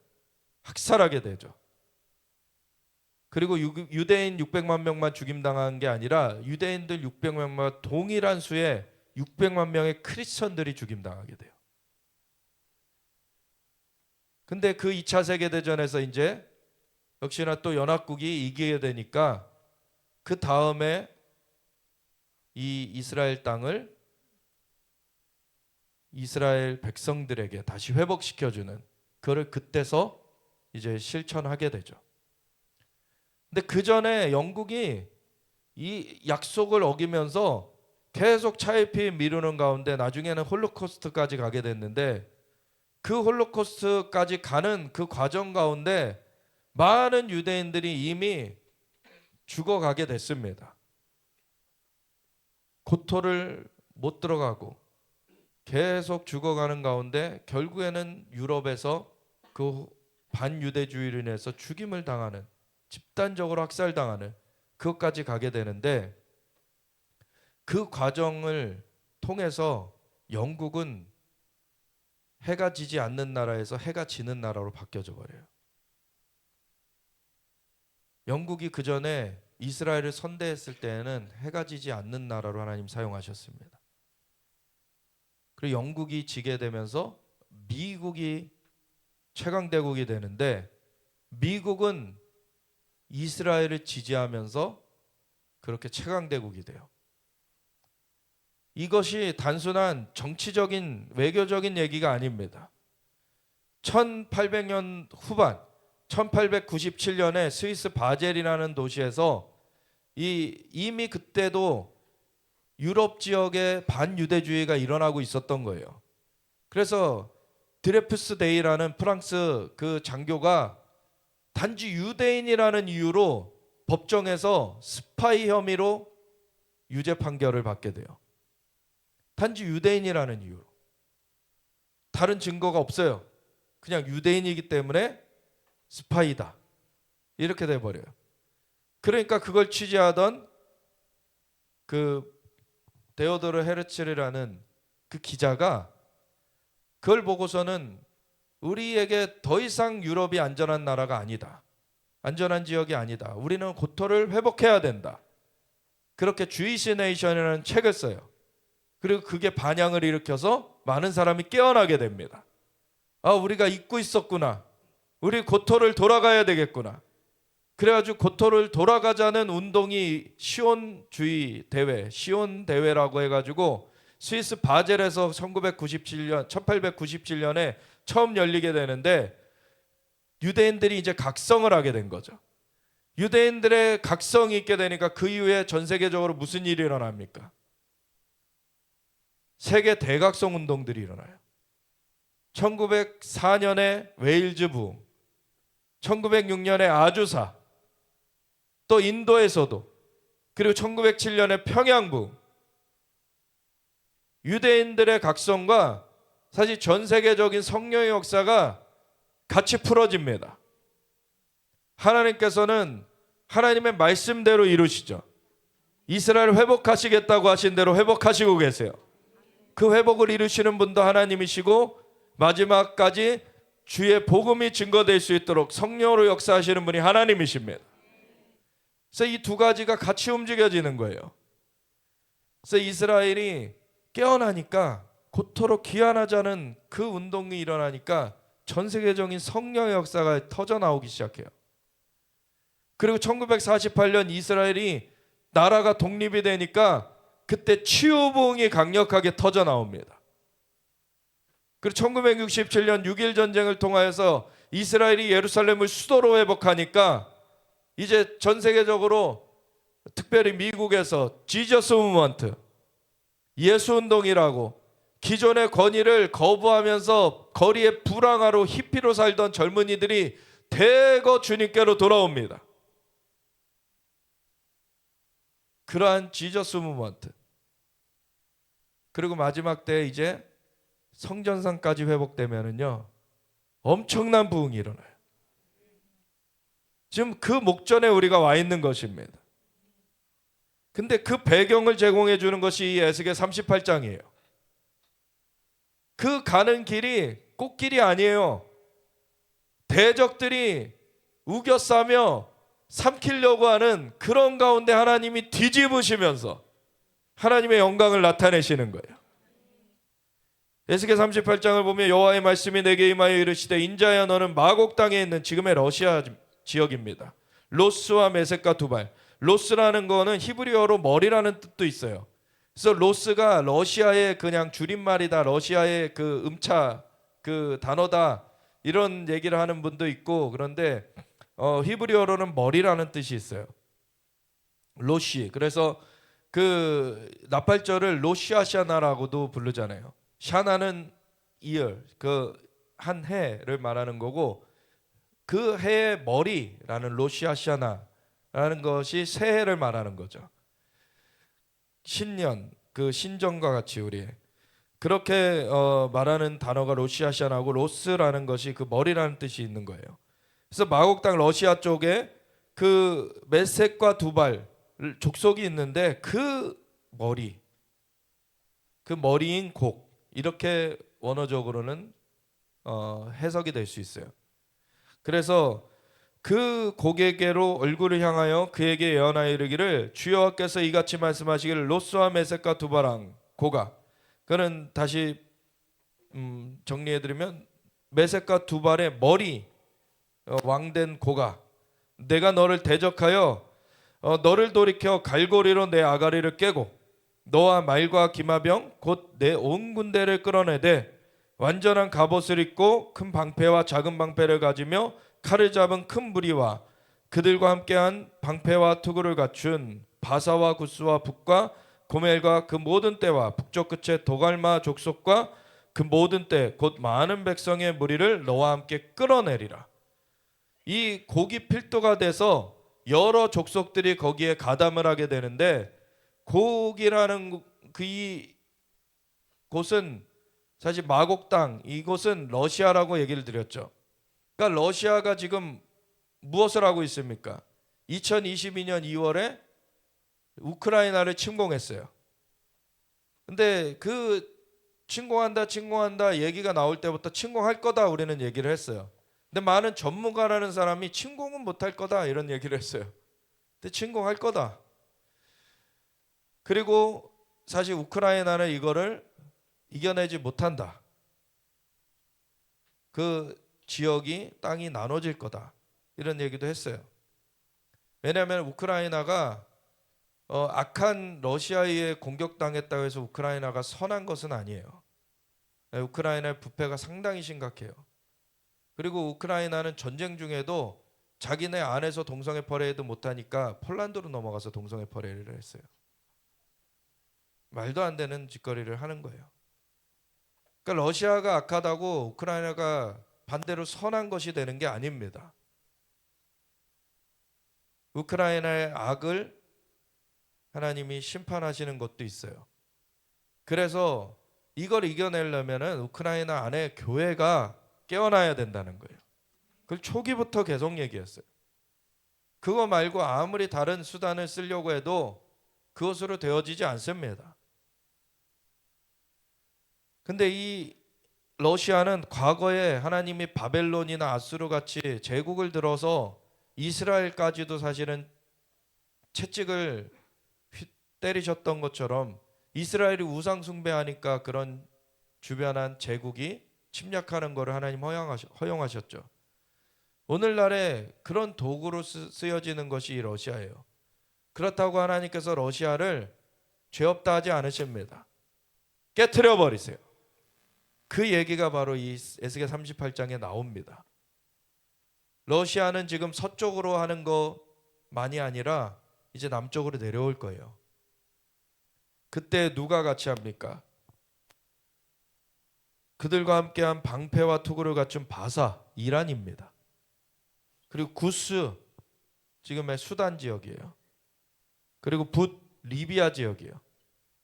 학살하게 되죠. 그리고 유대인 600만 명만 죽임당한 게 아니라 유대인들 600만 명과 동일한 수의 600만 명의 크리스천들이 죽임당하게 돼요. 근데 그 2차 세계대전에서 이제 역시나 또 연합국이 이기게 되니까 그 다음에 이 이스라엘 땅을 이스라엘 백성들에게 다시 회복시켜주는 그걸 그때서 이제 실천하게 되죠. 근데 그 전에 영국이 이 약속을 어기면서 계속 차일피일 미루는 가운데 나중에는 홀로코스트까지 가게 됐는데 그 홀로코스트까지 가는 그 과정 가운데 많은 유대인들이 이미 죽어가게 됐습니다. 고토를 못 들어가고 계속 죽어가는 가운데 결국에는 유럽에서 그 반유대주의로 인해서 죽임을 당하는, 집단적으로 학살당하는 그것까지 가게 되는데 그 과정을 통해서 영국은 해가 지지 않는 나라에서 해가 지는 나라로 바뀌어져 버려요. 영국이 그 전에 이스라엘을 선대했을 때에는 해가 지지 않는 나라로 하나님 사용하셨습니다. 그리고 영국이 지게 되면서 미국이 최강대국이 되는데 미국은 이스라엘을 지지하면서 그렇게 최강대국이 돼요. 이것이 단순한 정치적인 외교적인 얘기가 아닙니다. 1800년 후반 1897년에 스위스 바젤이라는 도시에서 이미 그때도 유럽 지역에 반유대주의가 일어나고 있었던 거예요. 그래서 드레푸스 데이라는 프랑스 그 장교가 단지 유대인이라는 이유로 법정에서 스파이 혐의로 유죄 판결을 받게 돼요. 단지 유대인이라는 이유로. 다른 증거가 없어요. 그냥 유대인이기 때문에 스파이다. 이렇게 돼버려요. 그러니까 그걸 취재하던 그 데오도르 헤르츠르라는 그 기자가 그걸 보고서는 우리에게 더 이상 유럽이 안전한 나라가 아니다. 안전한 지역이 아니다. 우리는 고토를 회복해야 된다. 그렇게 주이시 네이션이라는 책을 써요. 그리고 그게 반향을 일으켜서 많은 사람이 깨어나게 됩니다. 아, 우리가 잊고 있었구나. 우리 고토를 돌아가야 되겠구나. 그래가지고 고토를 돌아가자는 운동이 시온주의 대회, 시온 대회라고 해가지고 스위스 바젤에서 1897년에 처음 열리게 되는데 유대인들이 이제 각성을 하게 된 거죠. 유대인들의 각성이 있게 되니까 그 이후에 전 세계적으로 무슨 일이 일어납니까? 세계 대각성 운동들이 일어나요. 1904년에 웨일즈 부흥, 1906년에 아주사, 또 인도에서도, 그리고 1907년에 평양 부흥. 유대인들의 각성과 사실 전 세계적인 성령의 역사가 같이 풀어집니다. 하나님께서는 하나님의 말씀대로 이루시죠. 이스라엘 회복하시겠다고 하신 대로 회복하시고 계세요. 그 회복을 이루시는 분도 하나님이시고 마지막까지 주의 복음이 증거될 수 있도록 성령으로 역사하시는 분이 하나님이십니다. 그래서 이 두 가지가 같이 움직여지는 거예요. 그래서 이스라엘이 깨어나니까 고토록 귀환하자는 그 운동이 일어나니까 전 세계적인 성령의 역사가 터져나오기 시작해요. 그리고 1948년 이스라엘이 나라가 독립이 되니까 그때 치유부흥이 강력하게 터져나옵니다. 그리고 1967년 6.1 전쟁을 통하여서 이스라엘이 예루살렘을 수도로 회복하니까 이제 전 세계적으로 특별히 미국에서 지저스 무브먼트, 예수운동이라고 기존의 권위를 거부하면서 거리에 불황하로 히피로 살던 젊은이들이 대거 주님께로 돌아옵니다. 그러한 지저스 무먼트. 그리고 마지막 때 이제 성전상까지 회복되면은요, 엄청난 부흥이 일어나요. 지금 그 목전에 우리가 와 있는 것입니다. 근데 그 배경을 제공해 주는 것이 이 에스겔 38장이에요. 그 가는 길이 꽃길이 아니에요. 대적들이 우겨싸며 삼키려고 하는 그런 가운데 하나님이 뒤집으시면서 하나님의 영광을 나타내시는 거예요. 에스겔 38장을 보면 여호와의 말씀이 내게 임하여 이르시되 인자야 너는 마곡 땅에 있는 지금의 러시아 지역입니다. 로스와 메섹과 두발. 로스라는 거는 히브리어로 머리라는 뜻도 있어요. 그래서 로스가 러시아의 그냥 줄임말이다, 러시아의 그 음차 그 단어다, 이런 얘기를 하는 분도 있고, 그런데 히브리어로는 머리라는 뜻이 있어요. 로시. 그래서 그 나팔절을 로시아샤나라고도 부르잖아요. 샤나는 이열, 그 한 해를 말하는 거고, 그 해의 머리라는 로시아샤나라는 것이 새해를 말하는 거죠. 신년, 그 신정과 같이 우리 그렇게 말하는 단어가 로시아샤나고, 로스라는 것이 그 머리라는 뜻이 있는 거예요. 그래서 마곡 땅 러시아 쪽에 그 메섹과 두발 족속이 있는데 그 머리, 그 머리인 곡, 이렇게 원어적으로는 해석이 될 수 있어요. 그래서 그 곡에게로 얼굴을 향하여 그에게 예언하여 이르기를 주여와께서 이같이 말씀하시기를 로스와 메섹과 두발왕 고가. 그는 다시 정리해드리면 메섹과 두발의 머리 왕된 고가, 내가 너를 대적하여 너를 돌이켜 갈고리로 내 아가리를 깨고 너와 말과 기마병 곧 내 온 군대를 끌어내되 완전한 갑옷을 입고 큰 방패와 작은 방패를 가지며 칼을 잡은 큰 무리와 그들과 함께한 방패와 투구를 갖춘 바사와 구스와 북과 고멜과 그 모든 떼와 북쪽 끝의 도갈마 족속과 그 모든 떼 곧 많은 백성의 무리를 너와 함께 끌어내리라. 이 곡이 필두가 돼서 여러 족속들이 거기에 가담을 하게 되는데, 곡이라는 그 곳은 사실 마곡 땅, 이곳은 러시아라고 얘기를 드렸죠. 그러니까 러시아가 지금 무엇을 하고 있습니까? 2022년 2월에 우크라이나를 침공했어요. 근데 그 침공한다 얘기가 나올 때부터 침공할 거다 우리는 얘기를 했어요. 근데 많은 전문가라는 사람이 침공은 못할 거다 이런 얘기를 했어요. 근데 침공할 거다. 그리고 사실 우크라이나는 이거를 이겨내지 못한다. 그 지역이 땅이 나눠질 거다. 이런 얘기도 했어요. 왜냐하면 우크라이나가 악한 러시아에 공격당했다고 해서 우크라이나가 선한 것은 아니에요. 우크라이나의 부패가 상당히 심각해요. 그리고 우크라이나는 전쟁 중에도 자기네 안에서 동성애 퍼레이드 못하니까 폴란드로 넘어가서 동성애 퍼레이드를 했어요. 말도 안 되는 짓거리를 하는 거예요. 그러니까 러시아가 악하다고 우크라이나가 반대로 선한 것이 되는 게 아닙니다. 우크라이나의 악을 하나님이 심판하시는 것도 있어요. 그래서 이걸 이겨내려면은 우크라이나 안에 교회가 깨어나야 된다는 거예요. 그걸 초기부터 계속 얘기했어요. 그거 말고 아무리 다른 수단을 쓰려고 해도 그것으로 되어지지 않습니다. 근데 이 러시아는 과거에 하나님이 바벨론이나 아수르 같이 제국을 들어서 이스라엘까지도 사실은 채찍을 때리셨던 것처럼 이스라엘이 우상 숭배하니까 그런 주변한 제국이 침략하는 것을 하나님 허용하셨죠. 오늘날에 그런 도구로 쓰여지는 것이 이 러시아예요. 그렇다고 하나님께서 러시아를 죄 없다 하지 않으십니다. 깨트려 버리세요. 그 얘기가 바로 이 에스겔 38장에 나옵니다. 러시아는 지금 서쪽으로 하는 것만이 아니라 이제 남쪽으로 내려올 거예요. 그때 누가 같이 합니까? 그들과 함께한 방패와 투구를 갖춘 바사, 이란입니다. 그리고 구스, 지금의 수단 지역이에요. 그리고 붓, 리비아 지역이에요.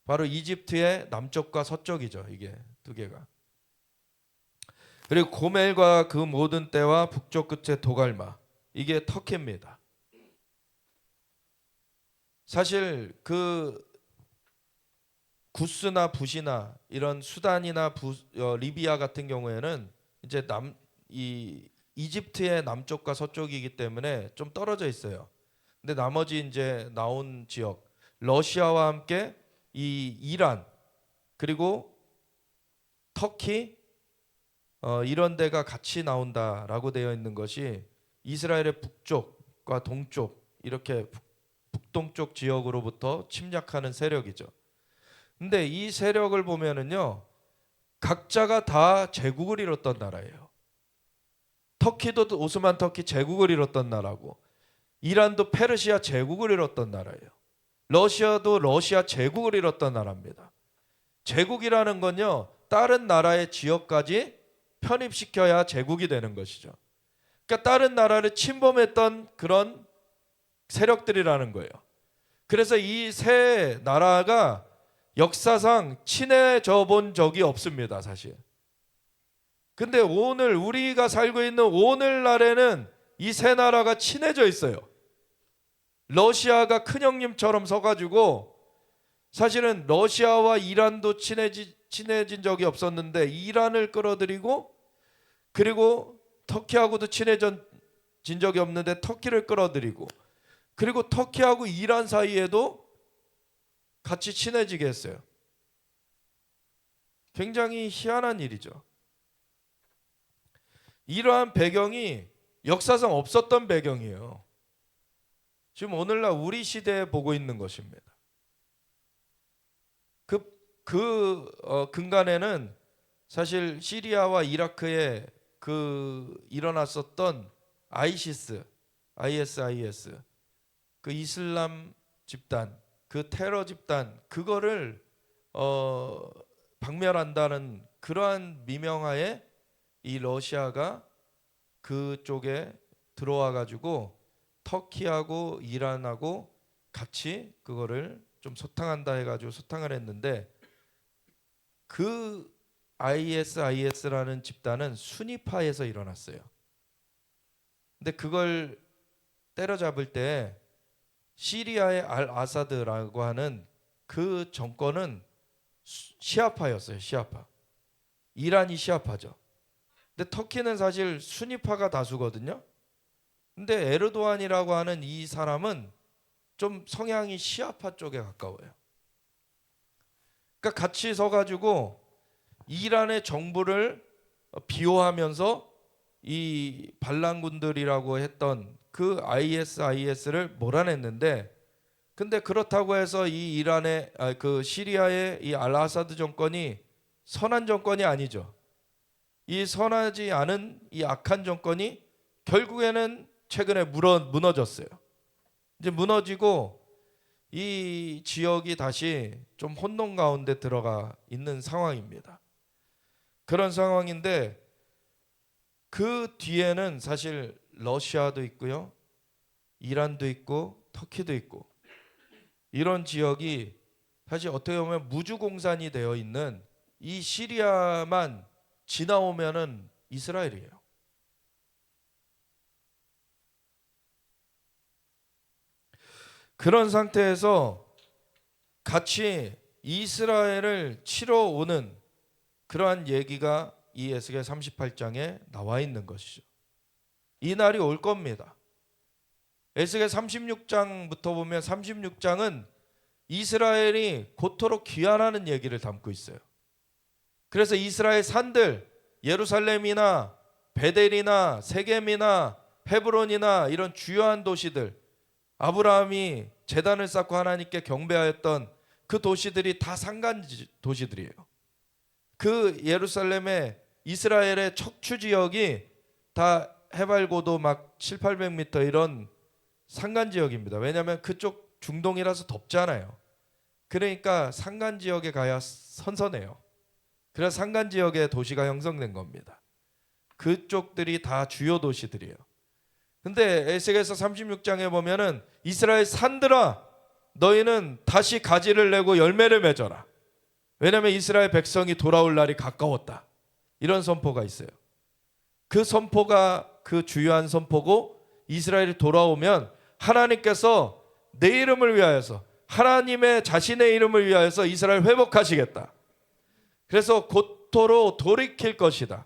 바로 이집트의 남쪽과 서쪽이죠. 이게 두 개가. 그리고 고멜과 그 모든 때와 북쪽 끝의 도갈마, 이게 터키입니다. 사실 그 구스나 붓이나 이런 수단이나 리비아 같은 경우에는 이제 이 이집트의 남쪽과 서쪽이기 때문에 좀 떨어져 있어요. 근데 나머지 이제 나온 지역, 러시아와 함께 이 이란 그리고 터키 이런 데가 같이 나온다라고 되어 있는 것이 이스라엘의 북쪽과 동쪽 이렇게 북동쪽 지역으로부터 침략하는 세력이죠. 근데 이 세력을 보면은요, 각자가 다 제국을 이뤘던 나라예요. 터키도 오스만 터키 제국을 이뤘던 나라고, 이란도 페르시아 제국을 이뤘던 나라예요. 러시아도 러시아 제국을 이뤘던 나라입니다. 제국이라는 건요, 다른 나라의 지역까지 편입시켜야 제국이 되는 것이죠. 그러니까 다른 나라를 침범했던 그런 세력들이라는 거예요. 그래서 이 세 나라가 역사상 친해져 본 적이 없습니다, 사실. 근데 오늘 우리가 살고 있는 오늘날에는 이 세 나라가 친해져 있어요. 러시아가 큰형님처럼 서가지고, 사실은 러시아와 이란도 친해진 적이 없었는데 이란을 끌어들이고, 그리고 터키하고도 친해진 적이 없는데 터키를 끌어들이고, 그리고 터키하고 이란 사이에도 같이 친해지게 했어요. 굉장히 희한한 일이죠. 이러한 배경이 역사상 없었던 배경이에요. 지금 오늘날 우리 시대에 보고 있는 것입니다. 근간에는 사실 시리아와 이라크에 일어났었던 ISIS, 그 이슬람 집단, 그 테러 집단, 그거를 박멸한다는 그러한 미명하에 이 러시아가 그쪽에 들어와 가지고 터키하고 이란하고 같이 그거를 좀 소탕한다 해가지고 소탕을 했는데, 그 ISIS라는 집단은 수니파에서 일어났어요. 근데 그걸 때려잡을 때 시리아의 알 아사드라고 하는 그 정권은 시아파였어요. 시아파. 이란이 시아파죠. 근데 터키는 사실 수니파가 다수거든요. 근데 에르도안이라고 하는 이 사람은 좀 성향이 시아파 쪽에 가까워요. 그러니까 같이 서가지고 이란의 정부를 비호하면서 이 반란군들이라고 했던 그 ISIS를 몰아냈는데, 근데 그렇다고 해서 이 그 시리아의 이 알아사드 정권이 선한 정권이 아니죠. 이 선하지 않은 이 악한 정권이 결국에는 최근에 무너졌어요. 이제 무너지고 이 지역이 다시 좀 혼돈 가운데 들어가 있는 상황입니다. 그런 상황인데, 그 뒤에는 사실 러시아도 있고요, 이란도 있고 터키도 있고, 이런 지역이 사실 어떻게 보면 무주공산이 되어 있는 이 시리아만 지나오면은 이스라엘이에요. 그런 상태에서 같이 이스라엘을 치러 오는 그러한 얘기가 이 에스겔 38장에 나와 있는 것이죠. 이 날이 올 겁니다. 에스겔 36장부터 보면 36장은 이스라엘이 고토록 귀환하는 얘기를 담고 있어요. 그래서 이스라엘 산들, 예루살렘이나 베델이나 세겜이나 헤브론이나 이런 주요한 도시들, 아브라함이 제단을 쌓고 하나님께 경배하였던 그 도시들이 다 산간 도시들이에요. 그 예루살렘의 이스라엘의 척추 지역이 다 해발고도 막 7, 800m 이런 산간 지역입니다. 왜냐하면 그쪽 중동이라서 덥잖아요. 그러니까 산간 지역에 가야 선선해요. 그래서 산간 지역에 도시가 형성된 겁니다. 그쪽들이 다 주요 도시들이에요. 근데 에스겔서 36장에 보면은 이스라엘 산들아 너희는 다시 가지를 내고 열매를 맺어라. 왜냐하면 이스라엘 백성이 돌아올 날이 가까웠다. 이런 선포가 있어요. 그 선포가 그 주요한 선포고, 이스라엘이 돌아오면 하나님께서 내 이름을 위하여서, 하나님의 자신의 이름을 위하여서 이스라엘 회복하시겠다. 그래서 고토로 돌이킬 것이다.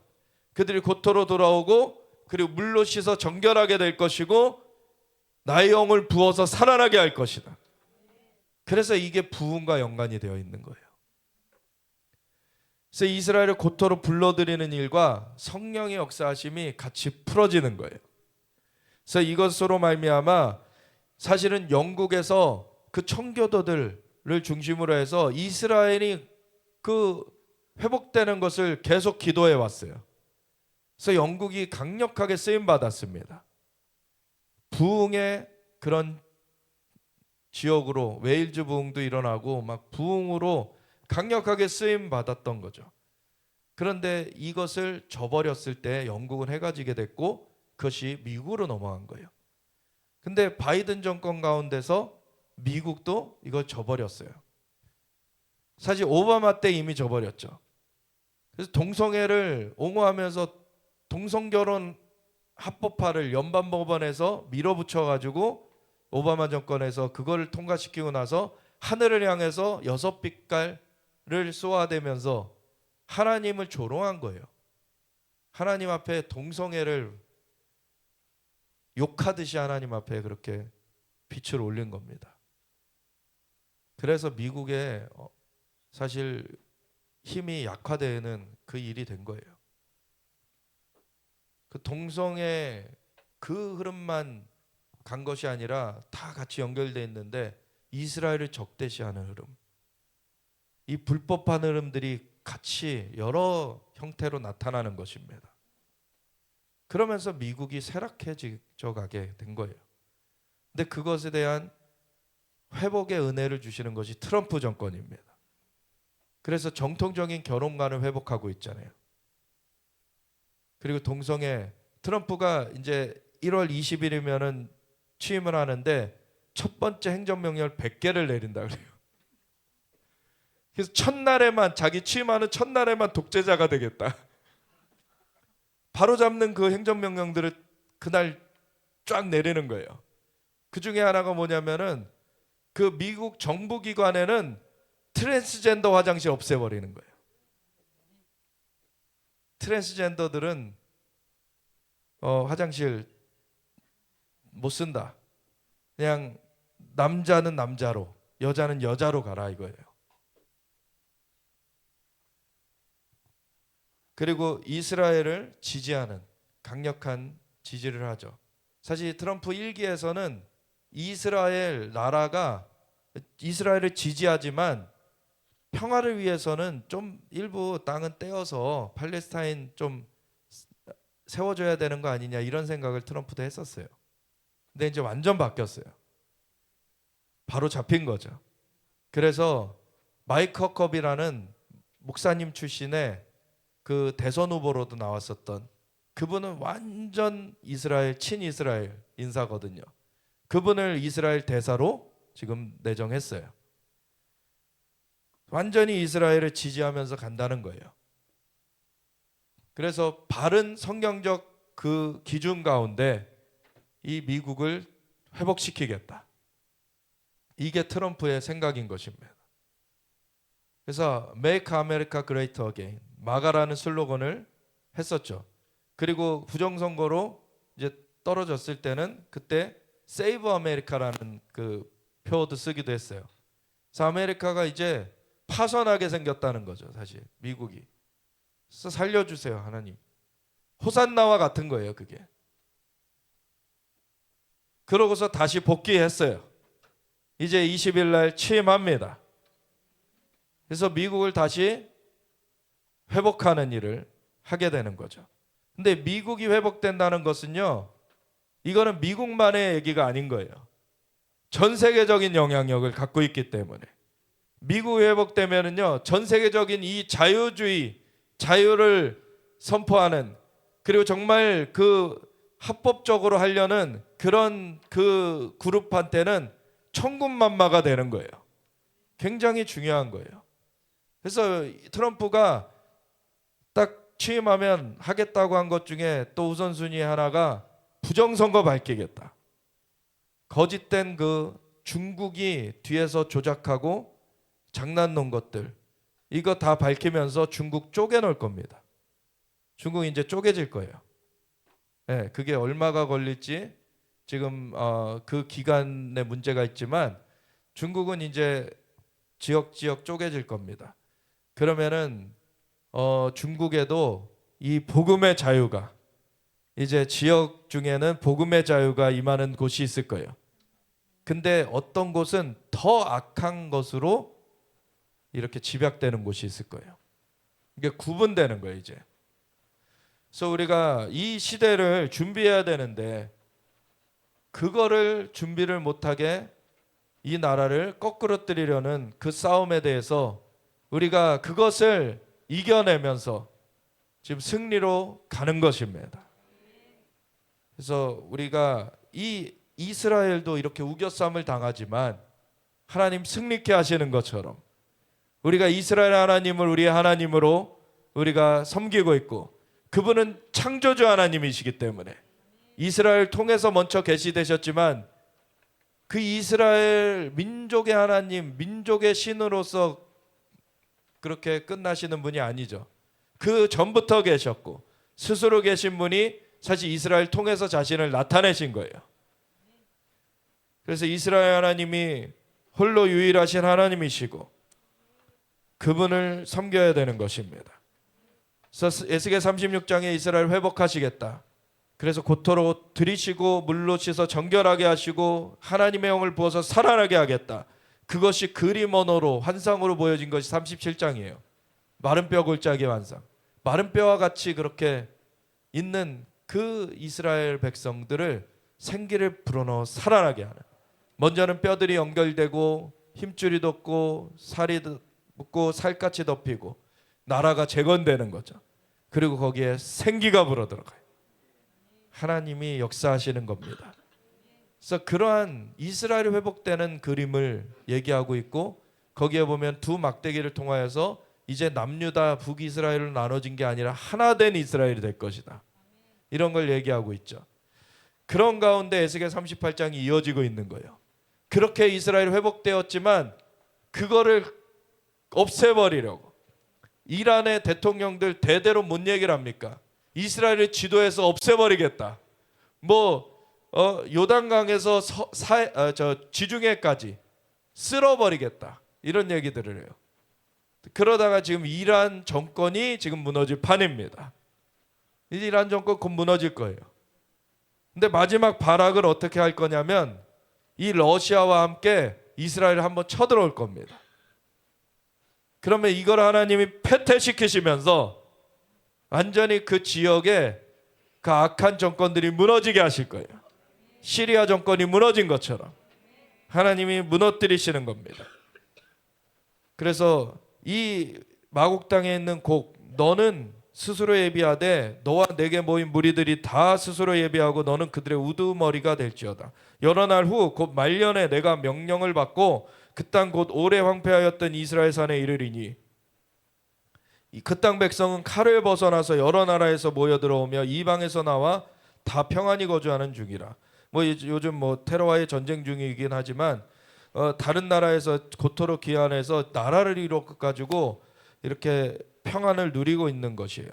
그들이 고토로 돌아오고 그리고 물로 씻어 정결하게 될 것이고 나의 영을 부어서 살아나게 할 것이다. 그래서 이게 부흥과 연관이 되어 있는 거예요. 그래서 이스라엘을 고토로 불러들이는 일과 성령의 역사하심이 같이 풀어지는 거예요. 그래서 이것으로 말미암아 사실은 영국에서 그 청교도들을 중심으로 해서 이스라엘이 그 회복되는 것을 계속 기도해 왔어요. 그래서 영국이 강력하게 쓰임 받았습니다. 부흥의 그런 지역으로 웨일즈 부흥도 일어나고 막 부흥으로 강력하게 쓰임 받았던 거죠. 그런데 이것을 저버렸을 때 영국은 해가 지게 됐고 그것이 미국으로 넘어간 거예요. 근데 바이든 정권 가운데서 미국도 이걸 저버렸어요. 사실 오바마 때 이미 저버렸죠. 그래서 동성애를 옹호하면서 동성결혼 합법화를 연방법원에서 밀어붙여가지고 오바마 정권에서 그걸 통과시키고 나서 하늘을 향해서 6빛깔을 쏘아대면서 하나님을 조롱한 거예요. 하나님 앞에 동성애를 욕하듯이 하나님 앞에 그렇게 빛을 올린 겁니다. 그래서 미국에 사실 힘이 약화되는 그 일이 된 거예요. 그 동성애 그 흐름만 간 것이 아니라 다 같이 연결되어 있는데 이스라엘을 적대시하는 흐름, 이 불법한 흐름들이 같이 여러 형태로 나타나는 것입니다. 그러면서 미국이 쇠락해져 가게 된 거예요. 근데 그것에 대한 회복의 은혜를 주시는 것이 트럼프 정권입니다. 그래서 정통적인 결혼관을 회복하고 있잖아요. 그리고 동성애, 트럼프가 이제 1월 20일이면은 취임을 하는데 첫 번째 행정명령을 100개를 내린다 그래요. 그래서 첫날에만, 자기 취임하는 첫날에만 독재자가 되겠다. 바로 잡는 그 행정명령들을 그날 쫙 내리는 거예요. 그 중에 하나가 뭐냐면은 그 미국 정부기관에는 트랜스젠더 화장실 없애버리는 거예요. 트랜스젠더들은 화장실 못 쓴다. 그냥 남자는 남자로, 여자는 여자로 가라 이거예요. 그리고 이스라엘을 지지하는 강력한 지지를 하죠. 사실 트럼프 1기에서는 이스라엘 나라가 이스라엘을 지지하지만 평화를 위해서는 좀 일부 땅은 떼어서 팔레스타인 좀 세워줘야 되는 거 아니냐 이런 생각을 트럼프도 했었어요. 근데 이제 완전 바뀌었어요. 바로 잡힌 거죠. 그래서 마이크 허컵이라는 목사님 출신의 그 대선 후보로도 나왔었던 그분은 완전 이스라엘 친이스라엘 인사거든요. 그분을 이스라엘 대사로 지금 내정했어요. 완전히 이스라엘을 지지하면서 간다는 거예요. 그래서 바른 성경적 그 기준 가운데 이 미국을 회복시키겠다. 이게 트럼프의 생각인 것입니다. 그래서 Make America Great Again, 마가라는 슬로건을 했었죠. 그리고 부정선거로 이제 떨어졌을 때는 그때 Save America라는 그 표어도 쓰기도 했어요. 그래서 아메리카가 이제 파선하게 생겼다는 거죠, 사실 미국이. 그래서 살려주세요, 하나님. 호산나와 같은 거예요, 그게. 그러고서 다시 복귀했어요. 이제 20일 날 취임합니다. 그래서 미국을 다시 회복하는 일을 하게 되는 거죠. 근데 미국이 회복된다는 것은요, 이거는 미국만의 얘기가 아닌 거예요. 전 세계적인 영향력을 갖고 있기 때문에. 미국이 회복되면은요, 전 세계적인 이 자유주의, 자유를 선포하는, 그리고 정말 그 합법적으로 하려는 그런 그 그룹한테는 천군만마가 되는 거예요. 굉장히 중요한 거예요. 그래서 트럼프가 딱 취임하면 하겠다고 한 것 중에 또 우선순위 하나가 부정선거 밝히겠다. 거짓된 그 중국이 뒤에서 조작하고 장난 놓은 것들, 이거 다 밝히면서 중국 쪼개놓을 겁니다. 중국이 이제 쪼개질 거예요. 네, 그게 얼마가 걸릴지 지금 그 기간에 문제가 있지만 중국은 이제 지역 쪼개질 겁니다. 그러면은 중국에도 이 복음의 자유가, 이제 지역 중에는 복음의 자유가 임하는 곳이 있을 거예요. 근데 어떤 곳은 더 악한 것으로 이렇게 집약되는 곳이 있을 거예요. 이게 구분되는 거예요, 이제. 그래서 우리가 이 시대를 준비해야 되는데 그거를 준비를 못하게 이 나라를 거꾸러뜨리려는 그 싸움에 대해서 우리가 그것을 이겨내면서 지금 승리로 가는 것입니다. 그래서 우리가 이 이스라엘도 이렇게 우겨쌈을 당하지만 하나님 승리케 하시는 것처럼 우리가 이스라엘 하나님을 우리의 하나님으로 우리가 섬기고 있고, 그분은 창조주 하나님이시기 때문에 이스라엘 통해서 먼저 계시되셨지만 그 이스라엘 민족의 하나님, 민족의 신으로서 그렇게 끝나시는 분이 아니죠. 그 전부터 계셨고 스스로 계신 분이 사실 이스라엘 통해서 자신을 나타내신 거예요. 그래서 이스라엘 하나님이 홀로 유일하신 하나님이시고 그분을 섬겨야 되는 것입니다. 그래서 에스겔 36장에 이스라엘 회복하시겠다. 그래서 고토로 들이시고 물로 씻어 정결하게 하시고 하나님의 영을 부어서 살아나게 하겠다. 그것이 그림 언어로 환상으로 보여진 것이 37장이에요. 마른 뼈 골짜기 환상. 마른 뼈와 같이 그렇게 있는 그 이스라엘 백성들을 생기를 불어넣어 살아나게 하는. 먼저는 뼈들이 연결되고 힘줄이 돋고 살이 묻고 살갗이 덮이고 나라가 재건되는 거죠. 그리고 거기에 생기가 불어들어가요. 하나님이 역사하시는 겁니다. 그래서 그러한 이스라엘이 회복되는 그림을 얘기하고 있고, 거기에 보면 두 막대기를 통하여서 이제 남유다 북이스라엘로 나눠진 게 아니라 하나 된 이스라엘이 될 것이다. 이런 걸 얘기하고 있죠. 그런 가운데 에스겔 38장이 이어지고 있는 거예요. 그렇게 이스라엘이 회복되었지만 그거를 없애버리려고 이란의 대통령들 대대로 뭔 얘기를 합니까? 이스라엘을 지도에서 없애버리겠다. 요단강에서 지중해까지 쓸어버리겠다. 이런 얘기들을 해요. 그러다가 지금 이란 정권이 지금 무너질 판입니다. 이란 정권 곧 무너질 거예요. 근데 마지막 발악을 어떻게 할 거냐면 이 러시아와 함께 이스라엘을 한번 쳐들어올 겁니다. 그러면 이걸 하나님이 패퇴시키시면서 완전히 그 지역에 그 악한 정권들이 무너지게 하실 거예요. 시리아 정권이 무너진 것처럼 하나님이 무너뜨리시는 겁니다. 그래서 이 마곡 땅에 있는 곡, 너는 스스로 예비하되 너와 내게 모인 무리들이 다 스스로 예비하고 너는 그들의 우두머리가 될지어다. 여러 날 후 곧 말년에 내가 명령을 받고 그 땅 곧 오래 황폐하였던 이스라엘 산에 이르리니 그 땅 백성은 칼을 벗어나서 여러 나라에서 모여 들어오며 이방에서 나와 다 평안히 거주하는 중이라. 요즘 테러와의 전쟁 중이긴 하지만 다른 나라에서 고토로 귀환해서 나라를 이뤄 가지고 이렇게 평안을 누리고 있는 것이에요.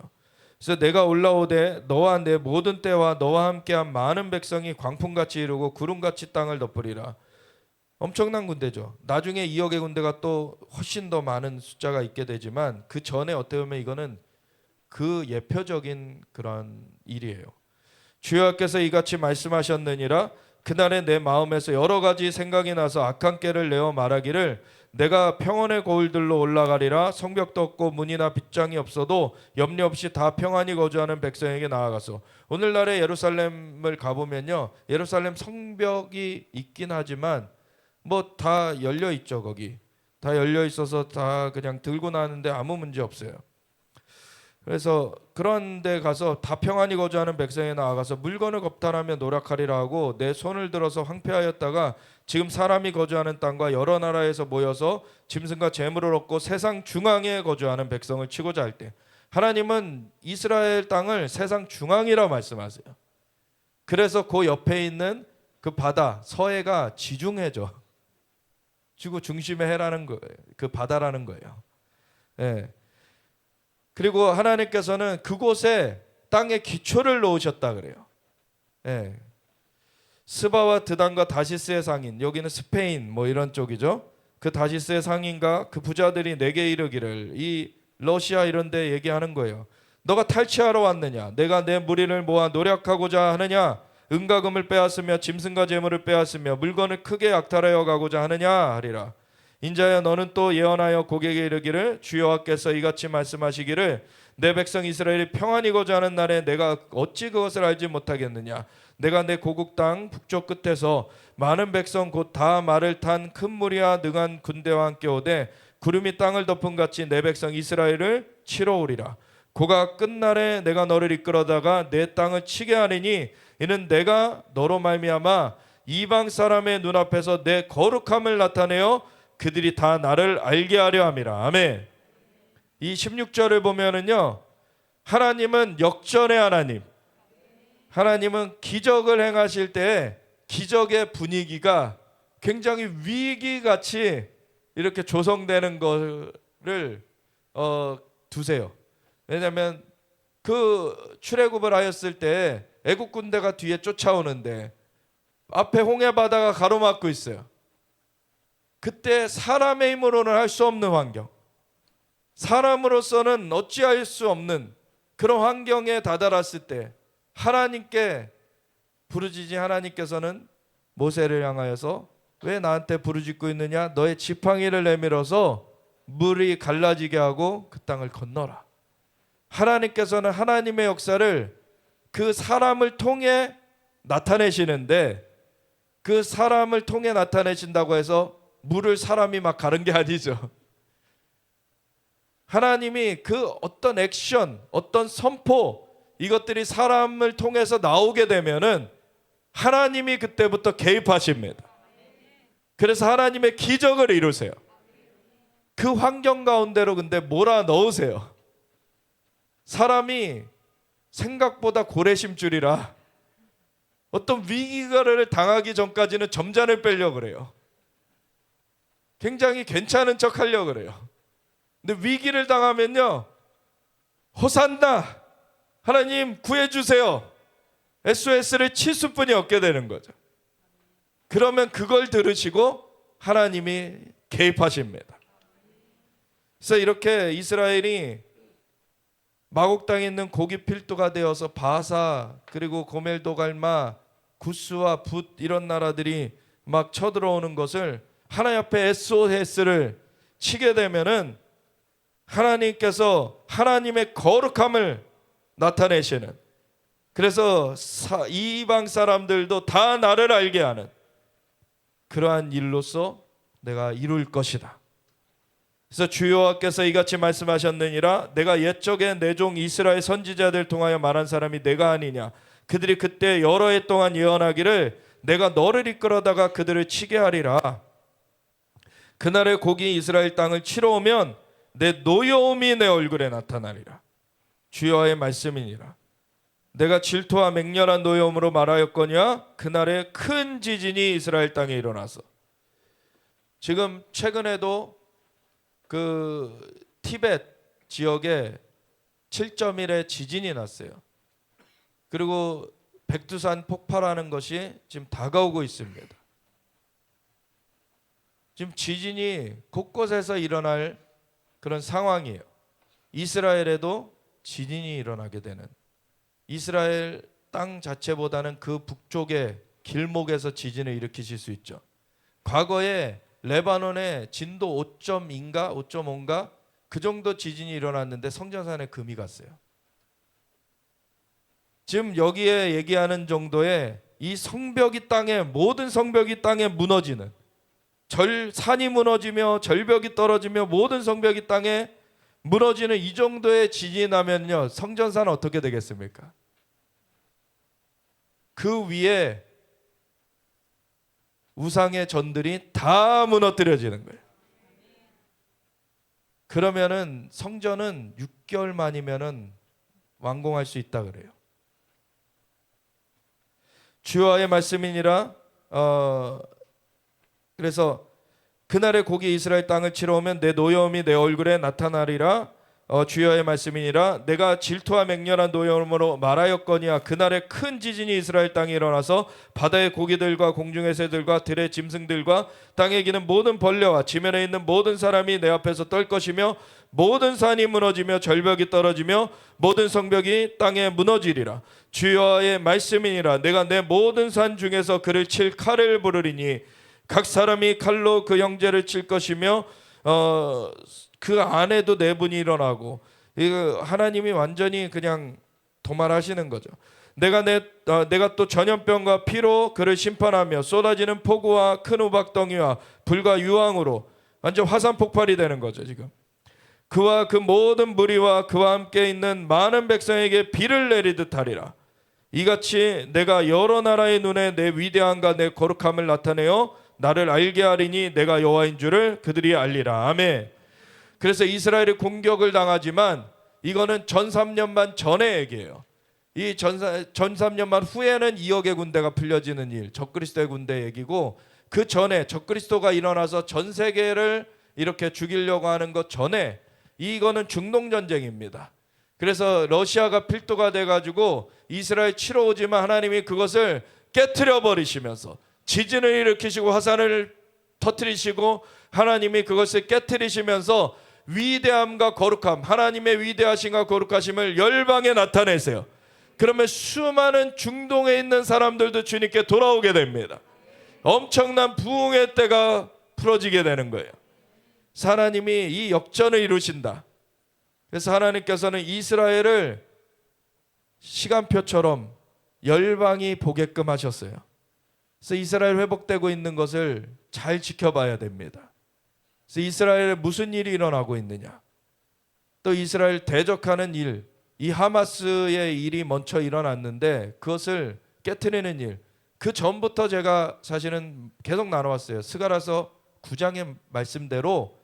그래서 내가 올라오되 너와 내 모든 때와 너와 함께한 많은 백성이 광풍같이 이루고 구름같이 땅을 덮으리라. 엄청난 군대죠. 나중에 2억의 군대가 또 훨씬 더 많은 숫자가 있게 되지만 그 전에 어떻게 보면 이거는 그 예표적인 그런 일이에요. 주여께서 이같이 말씀하셨느니라. 그날에 내 마음에서 여러 가지 생각이 나서 악한 꾀를 내어 말하기를 내가 평온의 고을들로 올라가리라. 성벽도 없고 문이나 빗장이 없어도 염려 없이 다 평안히 거주하는 백성에게 나아가서. 오늘날의 예루살렘을 가보면요, 예루살렘 성벽이 있긴 하지만 다 열려 있죠. 거기 다 열려 있어서 다 그냥 들고 나는데 아무 문제 없어요. 그래서 그런 데 가서 다 평안히 거주하는 백성에 나아가서 물건을 겁탈하며 노력하리라 하고 내 손을 들어서 황폐하였다가 지금 사람이 거주하는 땅과 여러 나라에서 모여서 짐승과 재물을 얻고 세상 중앙에 거주하는 백성을 치고자 할 때, 하나님은 이스라엘 땅을 세상 중앙이라 말씀하세요. 그래서 그 옆에 있는 그 바다 서해가 지중해죠. 지구 중심의 해라는 거예요. 그 바다라는 거예요. 예. 그리고 하나님께서는 그곳에 땅에 기초를 놓으셨다 그래요. 예. 스바와 드단과 다시스의 상인, 여기는 스페인 뭐 이런 쪽이죠. 그 다시스의 상인과 그 부자들이 내게 이르기를, 이 러시아 이런 데 얘기하는 거예요. 너가 탈취하러 왔느냐? 내가 내 무리를 모아 노력하고자 하느냐? 은과 금을 빼앗으며 짐승과 재물을 빼앗으며 물건을 크게 약탈하여 가고자 하느냐 하리라. 인자여 너는 또 예언하여 고객에게 이르기를, 주여와께서 이같이 말씀하시기를, 내 백성 이스라엘이 평안히 거주하는 날에 내가 어찌 그것을 알지 못하겠느냐? 내가 내 고국 땅 북쪽 끝에서 많은 백성 곧 다 말을 탄 큰 무리와 능한 군대와 함께 오되 구름이 땅을 덮은 같이 내 백성 이스라엘을 치러 오리라. 고가 끝날에 내가 너를 이끌어다가 내 땅을 치게 하리니 이는 내가 너로 말미암아 이방 사람의 눈앞에서 내 거룩함을 나타내어 그들이 다 나를 알게 하려 함이라. 아멘. 이 16절을 보면은요, 하나님은 역전의 하나님, 하나님은 기적을 행하실 때 기적의 분위기가 굉장히 위기같이 이렇게 조성되는 거를 두세요. 왜냐하면 그 출애굽을 하였을 때 애국 군대가 뒤에 쫓아오는데 앞에 홍해 바다가 가로막고 있어요. 그때 사람의 힘으로는 할 수 없는 환경, 사람으로서는 어찌할 수 없는 그런 환경에 다다랐을 때 하나님께 부르짖은 하나님께서는 모세를 향하여서 왜 나한테 부르짖고 있느냐? 너의 지팡이를 내밀어서 물이 갈라지게 하고 그 땅을 건너라. 하나님께서는 하나님의 역사를 그 사람을 통해 나타내시는데, 그 사람을 통해 나타내신다고 해서 물을 사람이 막 가른 게 아니죠. 하나님이 그 어떤 액션, 어떤 선포, 이것들이 사람을 통해서 나오게 되면은 하나님이 그때부터 개입하십니다. 그래서 하나님의 기적을 이루세요. 그 환경 가운데로 근데 몰아 넣으세요. 사람이 생각보다 고래심줄이라 어떤 위기를 당하기 전까지는 점잔을 빼려고 그래요. 굉장히 괜찮은 척 하려고 그래요. 근데 위기를 당하면요, 호산나, 하나님 구해주세요, SOS를 칠 수뿐이 없게 되는 거죠. 그러면 그걸 들으시고 하나님이 개입하십니다. 그래서 이렇게 이스라엘이 마곡 땅에 있는 고기 필두가 되어서 바사, 그리고 고멜도갈마, 구스와 붓 이런 나라들이 막 쳐들어오는 것을 하나님 앞에 SOS를 치게 되면은 하나님께서 하나님의 거룩함을 나타내시는, 그래서 이방 사람들도 다 나를 알게 하는 그러한 일로서 내가 이룰 것이다. 그래서 주 여호와께서 이같이 말씀하셨느니라. 내가 옛적에 내 종 이스라엘 선지자들 통하여 말한 사람이 내가 아니냐? 그들이 그때 여러 해 동안 예언하기를 내가 너를 이끌어다가 그들을 치게 하리라. 그날에 고기 이스라엘 땅을 치러 오면 내 노여움이 내 얼굴에 나타나리라. 주 여호와의 말씀이니라. 내가 질투와 맹렬한 노여움으로 말하였거니와 그날에 큰 지진이 이스라엘 땅에 일어나서, 지금 최근에도 그 티벳 지역에 7.1의 지진이 났어요. 그리고 백두산 폭발하는 것이 지금 다가오고 있습니다. 지금 지진이 곳곳에서 일어날 그런 상황이에요. 이스라엘에도 지진이 일어나게 되는, 이스라엘 땅 자체보다는 그 북쪽의 길목에서 지진을 일으키실 수 있죠. 과거에 레바논에 진도 5.2인가 5.5인가 그 정도 지진이 일어났는데 성전산에 금이 갔어요. 지금 여기에 얘기하는 정도의 이 성벽이 땅에, 모든 성벽이 땅에 무너지는, 산이 무너지며 절벽이 떨어지며 모든 성벽이 땅에 무너지는 이 정도의 지진이 나면요, 성전사는 어떻게 되겠습니까? 그 위에 우상의 전들이 다 무너뜨려지는 거예요. 그러면은 성전은 6개월 만이면은 완공할 수 있다 그래요. 주여의 말씀이니라. 그래서 그날의 곡이 이스라엘 땅을 치러 오면 내 노여움이 내 얼굴에 나타나리라. 주여의 말씀이니라. 내가 질투와 맹렬한 노여움으로 말하였거니와 그날에 큰 지진이 이스라엘 땅에 일어나서 바다의 고기들과 공중의 새들과 들의 짐승들과 땅에 기는 모든 벌레와 지면에 있는 모든 사람이 내 앞에서 떨 것이며 모든 산이 무너지며 절벽이 떨어지며 모든 성벽이 땅에 무너지리라. 주여의 말씀이니라. 내가 내 모든 산 중에서 그를 칠 칼을 부르리니 각 사람이 칼로 그 형제를 칠 것이며 그 안에도 내분이 일어나고. 이거 하나님이 완전히 그냥 도말하시는 거죠. 내가 또 전염병과 피로 그를 심판하며 쏟아지는 폭우와 큰 우박덩이와 불과 유황으로 완전 화산 폭발이 되는 거죠. 지금 그와 그 모든 무리와 그와 함께 있는 많은 백성에게 비를 내리듯 하리라. 이같이 내가 여러 나라의 눈에 내 위대함과 내 거룩함을 나타내어 나를 알게 하리니 내가 여호와인 줄을 그들이 알리라. 아멘. 그래서 이스라엘이 공격을 당하지만 이거는 전 3년만 전의 얘기예요. 이 전 3년만 후에는 2억의 군대가 풀려지는 일, 적그리스도의 군대 얘기고, 그 전에 적그리스도가 일어나서 전 세계를 이렇게 죽이려고 하는 것 전에 이거는 중동 전쟁입니다. 그래서 러시아가 필두가 돼가지고 이스라엘 치러 오지만 하나님이 그것을 깨트려 버리시면서 지진을 일으키시고 화산을 터뜨리시고 하나님이 그것을 깨트리시면서 위대함과 거룩함, 하나님의 위대하심과 거룩하심을 열방에 나타내세요. 그러면 수많은 중동에 있는 사람들도 주님께 돌아오게 됩니다. 엄청난 부흥의 때가 풀어지게 되는 거예요. 하나님이 이 역전을 이루신다. 그래서 하나님께서는 이스라엘을 시간표처럼 열방이 보게끔 하셨어요. 그래서 이스라엘 회복되고 있는 것을 잘 지켜봐야 됩니다. 그래서 이스라엘에 무슨 일이 일어나고 있느냐, 또 이스라엘 대적하는 일, 이 하마스의 일이 먼저 일어났는데 그것을 깨트리는 일, 그 전부터 제가 사실은 계속 나눠왔어요. 스가랴서 9장의 말씀대로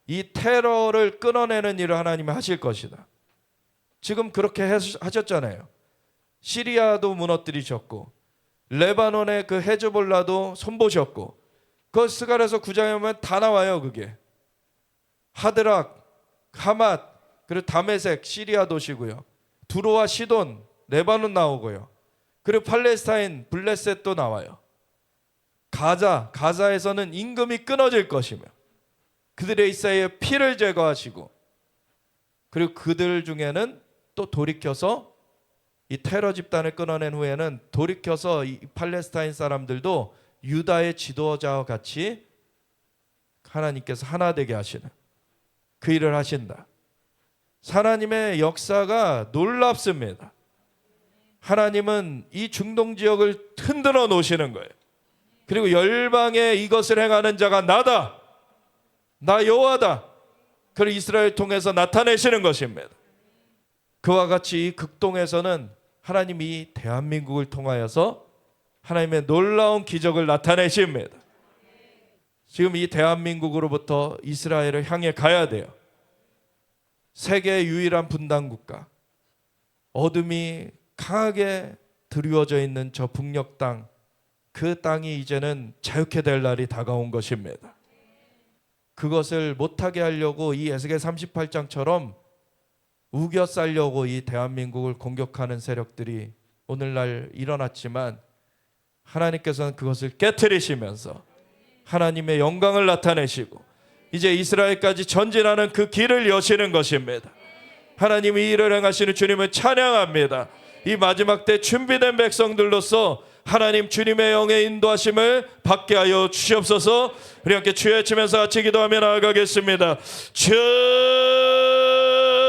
이 테러를 끊어내는 일을 하나님이 하실 것이다. 지금 그렇게 하셨잖아요. 시리아도 무너뜨리셨고 레바논의 그 헤즈볼라도 손보셨고, 그 스가랴서 9장에 보면 다 나와요. 그게 하드락, 하맛, 그리고 다메섹 시리아 도시고요. 두로와 시돈, 레바논 나오고요. 그리고 팔레스타인, 블레셋도 나와요. 가자에서는 임금이 끊어질 것이며 그들의 이사이의 피를 제거하시고, 그리고 그들 중에는 또 돌이켜서 이 테러 집단을 끊어낸 후에는 돌이켜서 이 팔레스타인 사람들도 유다의 지도자와 같이 하나님께서 하나 되게 하시는 그 일을 하신다. 하나님의 역사가 놀랍습니다. 하나님은 이 중동 지역을 흔들어 놓으시는 거예요. 그리고 열방에 이것을 행하는 자가 나다, 나 여호와다, 그를 이스라엘 통해서 나타내시는 것입니다. 그와 같이 이 극동에서는 하나님이 대한민국을 통하여서 하나님의 놀라운 기적을 나타내십니다. 지금 이 대한민국으로부터 이스라엘을 향해 가야 돼요. 세계의 유일한 분단 국가, 어둠이 강하게 드리워져 있는 저 북녘 땅, 그 땅이 이제는 자유케 될 날이 다가온 것입니다. 그것을 못하게 하려고 이 에스겔 38장처럼 우겨싸려고 이 대한민국을 공격하는 세력들이 오늘날 일어났지만, 하나님께서는 그것을 깨트리시면서 하나님의 영광을 나타내시고 이제 이스라엘까지 전진하는 그 길을 여시는 것입니다. 하나님이 이 일을 행하시는 주님을 찬양합니다. 이 마지막 때 준비된 백성들로서 하나님 주님의 영의 인도하심을 받게 하여 주시옵소서. 우리 함께 주여 외치면서 같이 기도하며 나아가겠습니다. 주